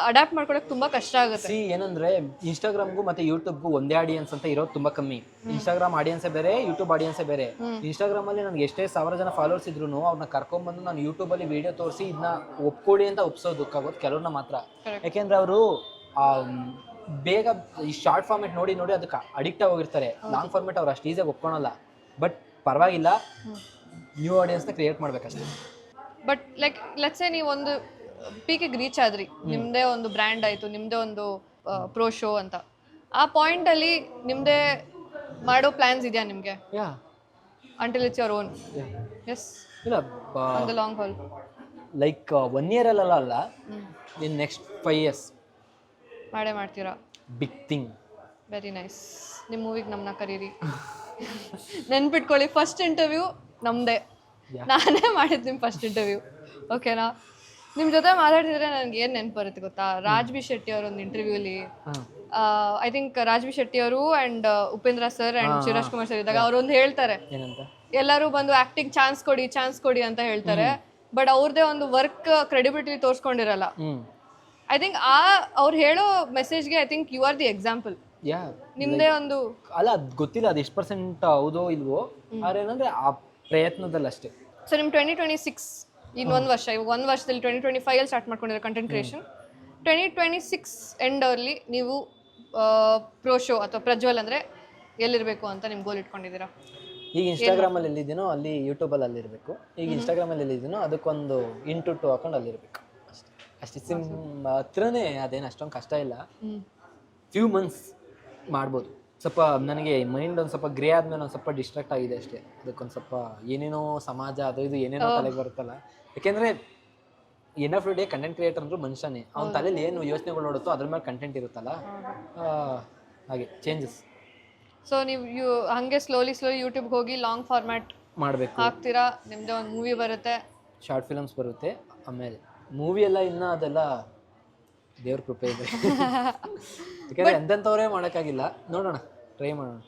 ಅಡಾಪ್ಟ್ ಮಾಡ್ಕೊಳಕ್ಕೆ ತುಂಬಾ ಕಷ್ಟ ಆಗುತ್ತೆ. ಏನಂದ್ರೆ ಇನ್ಸ್ಟಾಗ್ರಾಮ್ಗೂ ಮತ್ತೆ ಯೂಟ್ಯೂಬ್ಗೂ ಒಂದೇ ಆಡಿಯನ್ಸ್ ಅಂತ ಇರೋದು ತುಂಬಾ ಕಮ್ಮಿ. ಇನ್ಸ್ಟಾಗ್ರಾಮ್ ಆಡಿಯನ್ಸೇ ಬೇರೆ, ಯೂಟ್ಯೂಬ್ ಆಡಿಯನ್ಸೇ ಬೇರೆ. ಇನ್ಸ್ಟಾಗ್ರಾಮ್ ಅಲ್ಲಿ ನನಗೆ ಎಷ್ಟೇ 1000 ಜನ ಫಾಲೋವರ್ಸ್ ಇದ್ರು ಅವ್ರನ್ನ ಕರ್ಕೊಂಡ್ಬಂದು ನಾನು ಯೂಟ್ಯೂಬ್ ಅಲ್ಲಿ ವಿಡಿಯೋ ತೋರಿಸಿ ಇದನ್ನ ಒಪ್ಕೊಳ್ಳಿ ಅಂತ ಒಪ್ಸೋದಕ್ಕಾಗೋದು ಕೆಲವ್ರನ್ನ ಮಾತ್ರ. ಯಾಕೆಂದ್ರೆ ಅವರು ಬೇಗ ಈ ಶಾರ್ಟ್ ಫಾರ್ಮೆಟ್ ನೋಡಿ ಅದಕ್ಕೆ ಅಡಿಕ್ಟ್ ಆಗೋಗಿರ್ತಾರೆ. ಲಾಂಗ್ ಫಾರ್ಮೆಟ್ ಅವ್ರು ಅಷ್ಟು ಈಸಿಯಾಗಿ ಒಪ್ಕೊಳಲ್ಲ. ಬಟ್ ಪರವಾಗಿಲ್ಲ, ನ್ಯೂ ಆಡಿಯನ್ಸ್ನ ಕ್ರಿಯೇಟ್ ಮಾಡ್ಬೇಕಷ್ಟೇ. ಬಟ್ ಲೈಕ್ ಲೆಟ್ಸ್ ಸೇ ನೀವು ಒಂದು ಪೀಕಿಗೆ ರೀಚ್ ಆದ್ರಿ, ನಿಮ್ಮದೇ ಒಂದು ಬ್ರ್ಯಾಂಡ್ ಆಯಿತು, ನಿಮ್ಮದೇ ಒಂದು ಪ್ರೋ ಶೋ ಅಂತ, ಆ ಪಾಯಿಂಟಲ್ಲಿ ನಿಮ್ಮದೇ ಮಾಡೋ ಪ್ಲ್ಯಾನ್ಸ್ ಇದೆಯಾ ನಿಮಗೆ? Until it's your own? Yes. ಇಲ್ಲ, on the long haul like 1 year ಅಲ್ಲ, ಇನ್ ನೆಕ್ಸ್ಟ್ 5 years ಮಾಡೇ ಮಾಡ್ತೀರಾ? Big thing. Very nice. ನಿಮ್ಮ ಮೂವಿಗೆ ನಮ್ಮನ್ನ ಕರೀರಿ. ನೆನ್ಪಿಟ್ಕೊಳ್ಳಿ, ಫಸ್ಟ್ ಇಂಟರ್ವ್ಯೂ ನಮ್ಮದೇ, ನಾನೇ ಮಾಡಿದ್ದು ನಿಮ್ಮ ಫಸ್ಟ್ ಇಂಟರ್ವ್ಯೂ, ಓಕೆನಾ? ನಿಮ್ಮ ಜೊತೆ ಮಾತಾಡ್ತಿದ್ರೆ ನನಗೆ ಏನು ನೆನಪು ಬರುತ್ತೆ ಗೊತ್ತಾ, ರಾಜ್ ಬಿ ಶೆಟ್ಟಿ ಅವರ ಒಂದು ಇಂಟರ್ವ್ಯೂಲಿ I think Raj B Shetty ಅವರು and Upendra sir and Shivaraj Kumar sir ಇದ್ದಾಗ ಅವ್ರೊಂದು ಹೇಳ್ತಾರೆ, ಏನಂತ? ಎಲ್ಲರೂ ಬಂದು ಆಕ್ಟಿಂಗ್ ಚಾನ್ಸ್ ಕೊಡಿ ಅಂತ ಹೇಳ್ತಾರೆ, ಬಟ್ ಅವ್ರದೇ ಒಂದು ವರ್ಕ್ ಕ್ರೆಡಿಬಿಲಿಟಿ ತೋರಿಸ್ಕೊಂಡಿರಲ್ಲ. ಐ ಥಿಂಕ್ ಅವ್ರು ಹೇಳೋ ಮೆಸೇಜ್ಗೆ I think you are the example. Yeah, ನಿಮ್ದೇ ಒಂದು ಅಲ್ಲ ಅದು ಗೊತ್ತಿಲ್ಲ ಅದು ಎಷ್ಟು ಪರ್ಸೆಂಟ್ ಹೌದೋ ಇಲ್ವೋ, ಆದ್ರೆ ಏನಂದ್ರೆ ಆ ಪ್ರಯತ್ನದಲ್ಲಿ ಅಷ್ಟೇ. ಸೊ ನಿಮ್ಮ 2026 ಇನ್ನೊಂದು ವರ್ಷ, ಇವಾಗ ಒಂದು ವರ್ಷದಲ್ಲಿ 2025 ಅಲ್ಲಿ ಸ್ಟಾರ್ಟ್ ಮಾಡ್ಕೊಂಡಿರೋ ಕಂಟೆಂಟ್ ಕ್ರಿಯೇಷನ್, 2026 ಎಂಡಲ್ಲಿ ನೀವು ಪ್ರೋ ಶೋ ಅಥವಾ ಪ್ರಜ್ವಲ್ ಅಂದರೆ ಎಲ್ಲಿರಬೇಕು ಅಂತ ನಿಮ್ಮ ಗೋಲ್ ಇಟ್ಕೊಂಡಿದ್ದೀರಾ? ಈಗ ಇನ್ಸ್ಟಾಗ್ರಾಮಲ್ಲಿ ಎಲ್ಲಿದ್ದೀನೋ ಅಲ್ಲಿ ಯೂಟ್ಯೂಬಲ್ಲಿ ಅಲ್ಲಿರಬೇಕು. ಈಗ ಇನ್ಸ್ಟಾಗ್ರಾಮಲ್ಲಿ ಎಲ್ಲಿದ್ದೀನೋ ಅದಕ್ಕೊಂದು ಇಂಟು ಟು ಹಾಕೊಂಡು ಅಲ್ಲಿರಬೇಕು ಅಷ್ಟೇ. ಅಷ್ಟೇ ಹತ್ರನೇ, ಅದೇನು ಅಷ್ಟೊಂದು ಕಷ್ಟ ಇಲ್ಲ. ಫ್ಯೂ ಮಂತ್ಸ್ ಮಾಡ್ಬೋದು. ಸ್ವಲ್ಪ ನನಗೆ ಮೈಂಡ್ ಒಂದು ಸ್ವಲ್ಪ ಗ್ರೇ ಆದಮೇಲೆ ಒಂದು ಸ್ವಲ್ಪ ಡಿಸ್ಟ್ರಾಕ್ಟ್ ಆಗಿದೆ ಅಷ್ಟೇ. ಅದಕ್ಕೊಂದು ಸ್ವಲ್ಪ ಏನೇನೋ ಸಮಾಜ ಅದು ಇದು ಏನೇನೋ ತಲೆಗೆ ಬರುತ್ತಲ್ಲ. ಯಾಕೆಂದರೆ end of the day content creator ಅಂದರೂ ಮನುಷ್ಯನೇ, ಅವ್ನ ತಲೆಯಲ್ಲಿ ಏನು ಯೋಚನೆಗಳು ನೋಡುತ್ತೋ ಅದ್ರ ಮೇಲೆ ಕಂಟೆಂಟ್ ಇರುತ್ತಲ್ಲ, ಹಾಗೆ ಚೇಂಜಸ್. ಸೊ ನೀವು ಹಾಗೆ ಸ್ಲೋಲಿ ಯೂಟ್ಯೂಬ್ಗೆ ಹೋಗಿ ಲಾಂಗ್ ಫಾರ್ಮ್ಯಾಟ್ ಮಾಡಬೇಕು, ಹಾಕ್ತೀರಾ, ನಿಮ್ಮದೇ ಒಂದು ಮೂವಿ ಬರುತ್ತೆ, ಶಾರ್ಟ್ ಫಿಲಮ್ಸ್ ಬರುತ್ತೆ. ಆಮೇಲೆ ಮೂವಿ ಎಲ್ಲ ಇನ್ನೂ ಅದೆಲ್ಲ ದೇವ್ರ ಕೃಪೆ ಇದೆ. ಯಾಕೆಂದರೆ ಎಂತೆಂಥವರೇ ಮಾಡೋಕ್ಕಾಗಿಲ್ಲ. ನೋಡೋಣ, ಟ್ರೈ ಮಾಡೋಣ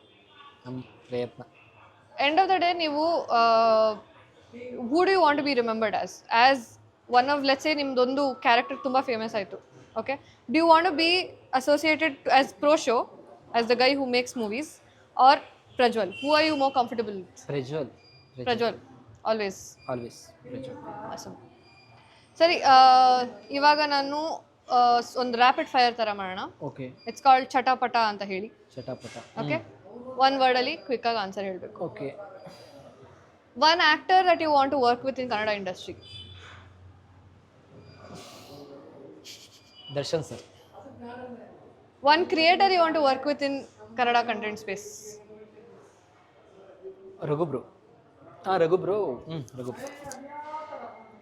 ನಮ್ಮ ಪ್ರಯತ್ನ. ಎಂಡ್ ಆಫ್ ದ ಡೇ ನೀವು who do you want to be remembered as one of, let's say ನಿಮ್ದೊಂದು ಕ್ಯಾರೆಕ್ಟರ್ ತುಂಬ ಫೇಮಸ್ ಆಯಿತು, okay, do you want to be associated as pro show as the guy who makes movies or Prajwal? Who are you more comfortable? Prajwal always Prajwal. awesome. ಸರಿ, ಇವಾಗ ನಾನು ಒಂದು rapid fire ಥರ ಮಾಡೋಣ. Okay, it's called ಚಟಾಪಟ ಅಂತ ಹೇಳಿ. ಚಟಾಪಟ. ಓಕೆ, ಒನ್ ವರ್ಡಲ್ಲಿ ಕ್ವಿಕ್ಕಾಗಿ ಆನ್ಸರ್ ಹೇಳಬೇಕು. Okay. One actor that you want to work with in Kannada industry? Darshan sir. One creator you want to work with in Kannada content space? ರಘುಬ್ರು. ರಘುಬ್ರು.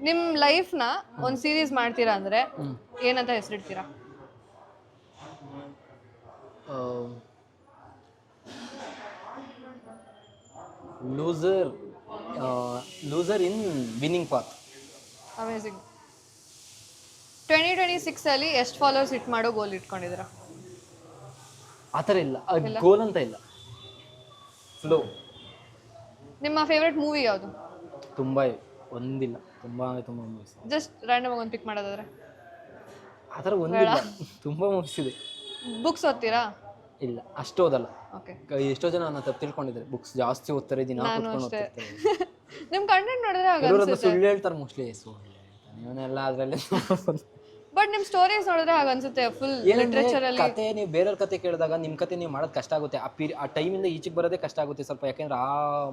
ನಿಮ್ಮ ಲೈಫ್ನ ಒಂದು ಸೀರೀಸ್ ಮಾಡ್ತೀರಾ ಅಂದರೆ ಏನಂತ ಹೆಸರಿಡ್ತೀರಾ? Loser in winning path. Amazing. 2026 ಅಲ್ಲಿ ಎಷ್ಟು ಫಾಲೋವರ್ಸ್ ಹಿಟ್ ಮಾಡೋ ಗೋಲ್ ಇಟ್ಕೊಂಡಿದ್ದೀರಾ? ಆ ಥರ ಇಲ್ಲ, ಗೋಲ್ ಅಂತ ಇಲ್ಲ, ಫ್ಲೋ. ನಿಮ್ಮ ಫೇವ್ರೆಟ್ ಮೂವಿ ಯಾವುದು? ತುಂಬ ಒಂದಿಲ್ಲ, ತುಂಬ ಮೂವೀಸ್. ಜಸ್ಟ್ ರ್ಯಾಂಡಮ್ ಆಗಿ ಒಂದು ಪಿಕ್ ಮಾಡೋದಾದ್ರೆ? ಆ ಥರ ಒಂದಿಲ್ಲ, ತುಂಬ ಮೂವೀಸ್ ಇದೆ. ಬುಕ್ಸ್ ಓದ್ತೀರಾ? ಇಲ್ಲ, ಅಷ್ಟು ಓದಲ್ಲ. ಓಕೆ. ಎಷ್ಟೋ ಜನ ನನ್ನ ತಪ್ಪು ತಿಳ್ಕೊಂಡಿದ್ದಾರೆ, ಬುಕ್ಸ್ ಜಾಸ್ತಿ ಓದ್ತಾರೆ, ದಿನ ಕೂತ್ಕೊಂಡು ಓದ್ತಿರ್ತಾರೆ. ನಿಮ್ಮ ಕಂಟೆಂಟ್ ನೋಡಿದ್ರೆ ಕೆಲವರೆಲ್ಲ ಸುಳ್ಳು ಹೇಳ್ತಾರೆ, ಮೋಸ್ಟ್ಲಿ ಸುಳ್ಳು ಇವನ್ನೆಲ್ಲ ಅದರಲ್ಲಿ. ಬಟ್ ನಿಮ್ಮ ಸ್ಟೋರೀಸ್ ನೋಡಿದ್ರೆ ಹಾಗೆ ಅನ್ಸುತ್ತೆ, ಫುಲ್ ಲಿಟ್ರೇಚರ್ ಅಲ್ಲಿ. ಕತೆ ನೀವು ಬೇರೆಯವ್ರ ಕತೆ ಕೇಳಿದಾಗ ನಿಮ್ಮ ಕತೆ ನೀವು ಮಾಡೋದು ಕಷ್ಟ ಆಗುತ್ತೆ. ಆ ಟೈಮಿಂದ ಈಚೆಗೆ ಬರೋದೇ ಕಷ್ಟ ಆಗುತ್ತೆ ಸ್ವಲ್ಪ, ಯಾಕೆಂದ್ರೆ ಆ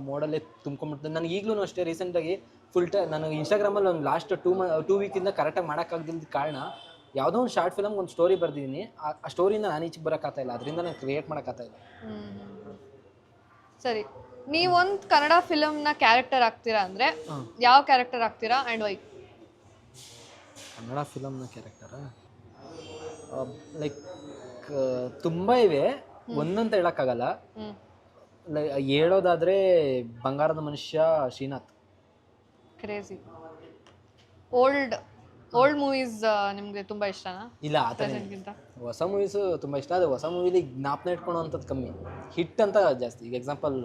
ಮೋಡಲ್ಲೇ ತುಂಬ್ಕೊಂಡ್ಬಿಡ್ತದೆ. ನನಗೆ ಈಗಲೂ ಅಷ್ಟೇ ರೀಸೆಂಟಾಗಿ ನನಗೆ ಇನ್ಸ್ಟಾಗ್ರಾಮಲ್ಲಿ ಒಂದು ಲಾಸ್ಟ್ 2 ವೀಕಿಂದ ಕರೆಕ್ಟಾಗಿ ಮಾಡೋಕ್ಕಾಗ್ದಿದ್ದ ಕಾರಣ ಯಾವುದೋ ಒಂದು ಶಾರ್ಟ್ ಫಿಲಮ್ ಒಂದು ಸ್ಟೋರಿ ಬರ್ದಿದ್ದೀನಿ, ಆ ಸ್ಟೋರಿಯಿಂದ ನಾನು ಈಚೆಗೆ ಬರೋಕ್ಕಾಗ್ತಾ ಇಲ್ಲ, ಅದರಿಂದ ನಾನು ಕ್ರಿಯೇಟ್ ಮಾಡೋಕ್ಕಾಗ್ತಾ ಇಲ್ಲ. ಸರಿ, ನೀವೊಂದು ಕನ್ನಡ ಫಿಲಮ್ನ ಕ್ಯಾರೆಕ್ಟರ್ ಆಗ್ತೀರಾ ಅಂದರೆ ಯಾವ ಕ್ಯಾರೆಕ್ಟರ್ ಆಗ್ತೀರಾ ಆ್ಯಂಡ್ ವೈ? ಕನ್ನಡ ಫಿಲಮ್ನ ಕ್ಯಾರೆಕ್ಟರ ಲೈಕ್ ತುಂಬ ಇವೆ, ಒಂದಂತ ಹೇಳೋಕ್ಕಾಗಲ್ಲ. ಹೇಳೋದಾದರೆ ಬಂಗಾರದ ಮನುಷ್ಯ ಶ್ರೀನಾಥ್. ಕ್ರೇಜಿ. ಓಲ್ಡ್ ಮೂವೀಸ್ ನಿಮಗೆ ತುಂಬ ಇಷ್ಟನಾ? ಇಲ್ಲ, ಆ ಥರ ಹೊಸ ಮೂವೀಸು ತುಂಬ ಇಷ್ಟ. ಅದು ಹೊಸ ಮೂವಿಲಿ ಜ್ಞಾಪನ ಇಟ್ಕೊಳ್ಳೋ ಅಂಥದ್ದು ಕಮ್ಮಿ, ಹಿಟ್ ಅಂತ ಜಾಸ್ತಿ. ಈಗ ಎಕ್ಸಾಂಪಲ್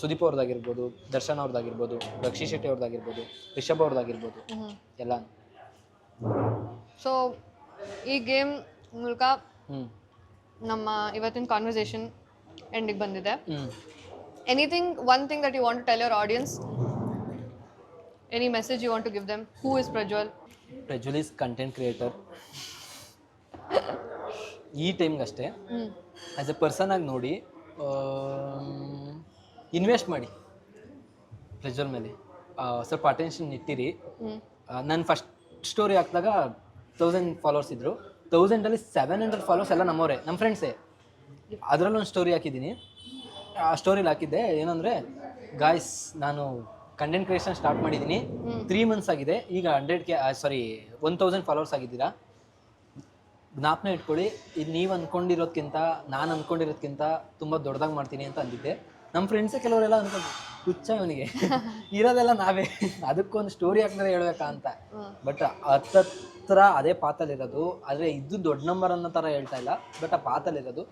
ಸುದೀಪ್ ಅವ್ರದ್ದಾಗಿರ್ಬೋದು, ದರ್ಶನ್ ಅವ್ರದ್ದಾಗಿರ್ಬೋದು, ರಕ್ಷಿ ಶೆಟ್ಟಿ ಅವ್ರದ್ದಾಗಿರ್ಬೋದು, ರಿಷಬ್ ಅವ್ರದ್ದಾಗಿರ್ಬೋದು, ಎಲ್ಲ. ಸೊ ಈ ಗೇಮ್ ಮೂಲಕ ನಮ್ಮ ಇವತ್ತಿನ ಕಾನ್ವರ್ಸೇಷನ್ ಎಂಡಿಗೆ ಬಂದಿದೆ. Anything, one thing that you want to tell your audience? Any message you want to give them? Who is Prajwal? Prajwal is content creator. ಈ ಟೈಮ್ಗೆ ಅಷ್ಟೇ. ಆ್ಯಸ್ ಎ ಪರ್ಸನ್ ಆಗಿ ನೋಡಿ, ಇನ್ವೆಸ್ಟ್ ಮಾಡಿ ಪ್ರಜ್ವಲ್ ಮೇಲೆ, ಸ್ವಲ್ಪ ಅಟೆನ್ಷನ್ ಇಟ್ಟಿರಿ. ನಾನು ಫಸ್ಟ್ ಸ್ಟೋರಿ ಹಾಕಿದಾಗ 1000 ಫಾಲೋವರ್ಸ್ ಇದ್ದರು, 1000ಅಲ್ಲಿ 700 ಫಾಲೋವರ್ಸ್ ಎಲ್ಲ ನಮ್ಮವರೇ, ನಮ್ಮ ಫ್ರೆಂಡ್ಸೇ. ಅದರಲ್ಲೊಂದು ಸ್ಟೋರಿ ಹಾಕಿದ್ದೀನಿ. ಆ ಸ್ಟೋರಿಲಿ ಹಾಕಿದ್ದೆ ಏನಂದರೆ, ಗಾಯ್ಸ್ ನಾನು ಕಂಟೆಂಟ್ ಕ್ರಿಯೇಷನ್ ಸ್ಟಾರ್ಟ್ ಮಾಡಿದ್ದೀನಿ, 3 ಮಂತ್ಸ್ ಆಗಿದೆ, ಈಗ 1000 ಫಾಲೋವರ್ಸ್ ಆಗಿದ್ದೀರಾ. ಜ್ಞಾಪನ ಇಟ್ಕೊಳ್ಳಿ, ಇದು ನೀವು ಅಂದ್ಕೊಂಡಿರೋದಕ್ಕಿಂತ ನಾನು ಅಂದ್ಕೊಂಡಿರೋದಕ್ಕಿಂತ ತುಂಬ ದೊಡ್ಡದಾಗಿ ಮಾಡ್ತೀನಿ ಅಂತ ಅಂದಿದ್ದೆ. ನಮ್ಮ ಫ್ರೆಂಡ್ಸೇ ಕೆಲವರೆಲ್ಲ ಅನ್ಕೊಂಡು ಹುಚ್ಚ ಇವನಿಗೆ ಇರೋದೆಲ್ಲ ನಾವೇ ಅದಕ್ಕೊಂದು ಸ್ಟೋರಿ ಹಾಕಿದ್ರೆ ಹೇಳ್ಬೇಕಾ ಅಂತ. ಬಟ್ ಹತ್ತತ್ರ ಅದೇ ಪಾತಲ್ಲಿರೋದು, ಆದರೆ ಇದು ದೊಡ್ಡ ನಂಬರ್ ಅನ್ನೋ ಥರ ಹೇಳ್ತಾ ಇಲ್ಲ, ಬಟ್ ಆ ಪಾತಲ್ಲಿರೋದು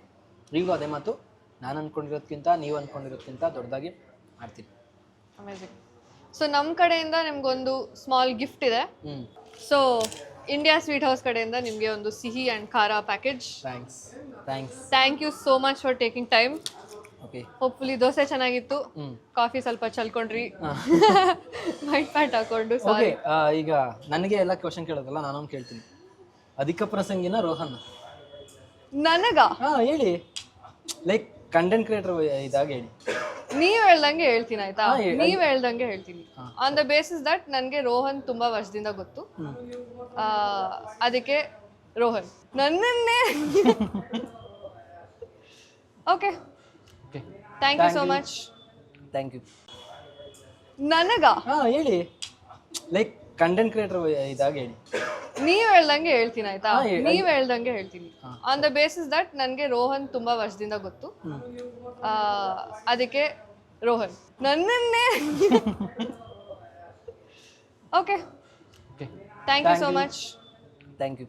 ಈಗೂ ಅದೇ ಮಾತು. ನಾನು ಅಂದ್ಕೊಂಡಿರೋದ್ಕಿಂತ ನೀವು ಅಂದ್ಕೊಂಡಿರೋದ್ಕಿಂತ ದೊಡ್ಡದಾಗಿ ಮಾಡ್ತೀನಿ. ಅಮೇಜಿಂಗ್. ಸೊ ನಮ್ಮ ಕಡೆಯಿಂದ ನಿಮ್ಗೊಂದು ಸ್ಮಾಲ್ ಗಿಫ್ಟ್ ಇದೆ. ಹ್ಞೂ, ಸೊ ಇಂಡಿಯಾ ಸ್ವೀಟ್ ಹೌಸ್ ಕಡೆಯಿಂದ ನಿಮಗೆ ಒಂದು ಸಿಹಿ ಆ್ಯಂಡ್ ಖಾರ package. Thanks. Thank you so much for taking time. Okay. Hopefully dosa ಚೆನ್ನಾಗಿತ್ತು, ಕಾಫಿ ಸ್ವಲ್ಪ ಚಲ್ಕೊಂಡ್ರಿ, ವೈಟ್ ಪ್ಯಾಂಟ್ ಹಾಕೊಂಡು. ಓಕೆ, ಈಗ ನನಗೆ ಎಲ್ಲ ಕ್ವಶನ್ ಕೇಳೋದಲ್ಲ, ನಾನೊಂದು ಕೇಳ್ತೀನಿ. ಅಧಿಕ ಪ್ರಸಂಗಿನ ರೋಹನ್? ನನಗ ಹೇಳಿ, ಲೈಕ್ ಕಂಟೆಂಟ್ ಕ್ರಿಯೇಟರ್ ಇದಾಗ ಹೇಳಿ. ನೀವ್ ಹೇಳ್ದಂಗೆ ಹೇಳ್ತೀನಿ ಆಯ್ತಾ? ನೀವ್ ಹೇಳ್ದಂಗೆ ಹೇಳ್ತೀನಿ. ಆನ್ ದ ಬೇಸಿಸ್ ದಟ್ ನನಗೆ ರೋಹನ್ ತುಂಬಾ ವರ್ಷದಿಂದ ಗೊತ್ತು, ಅದಕ್ಕೆ ರೋಹನ್ ನನ್ನನ್ನೇ. Okay, thank you so much. Thank you. ನನಗ ಹೇಳಿ, ಲೈಕ್ ಕಂಟೆಂಟ್ ಕ್ರಿಯೇಟರ್ ಇದಾಗ ಹೇಳಿ. ನೀವ್ ಹೇಳ್ದಂಗೆ ಹೇಳ್ತೀನಿ ಆಯ್ತಾ? ನೀವ್ ಹೇಳ್ದಂಗೆ ಹೇಳ್ತೀನಿ. ಆನ್ ದ ಬೇಸಿಸ್ ದಟ್ ನನಗೆ ರೋಹನ್ ತುಂಬಾ ವರ್ಷದಿಂದ ಗೊತ್ತು, ಅದಕ್ಕೆ ರೋಹನ್ ನನ್ನನ್ನೇ. Okay, thank you so much. Thank you.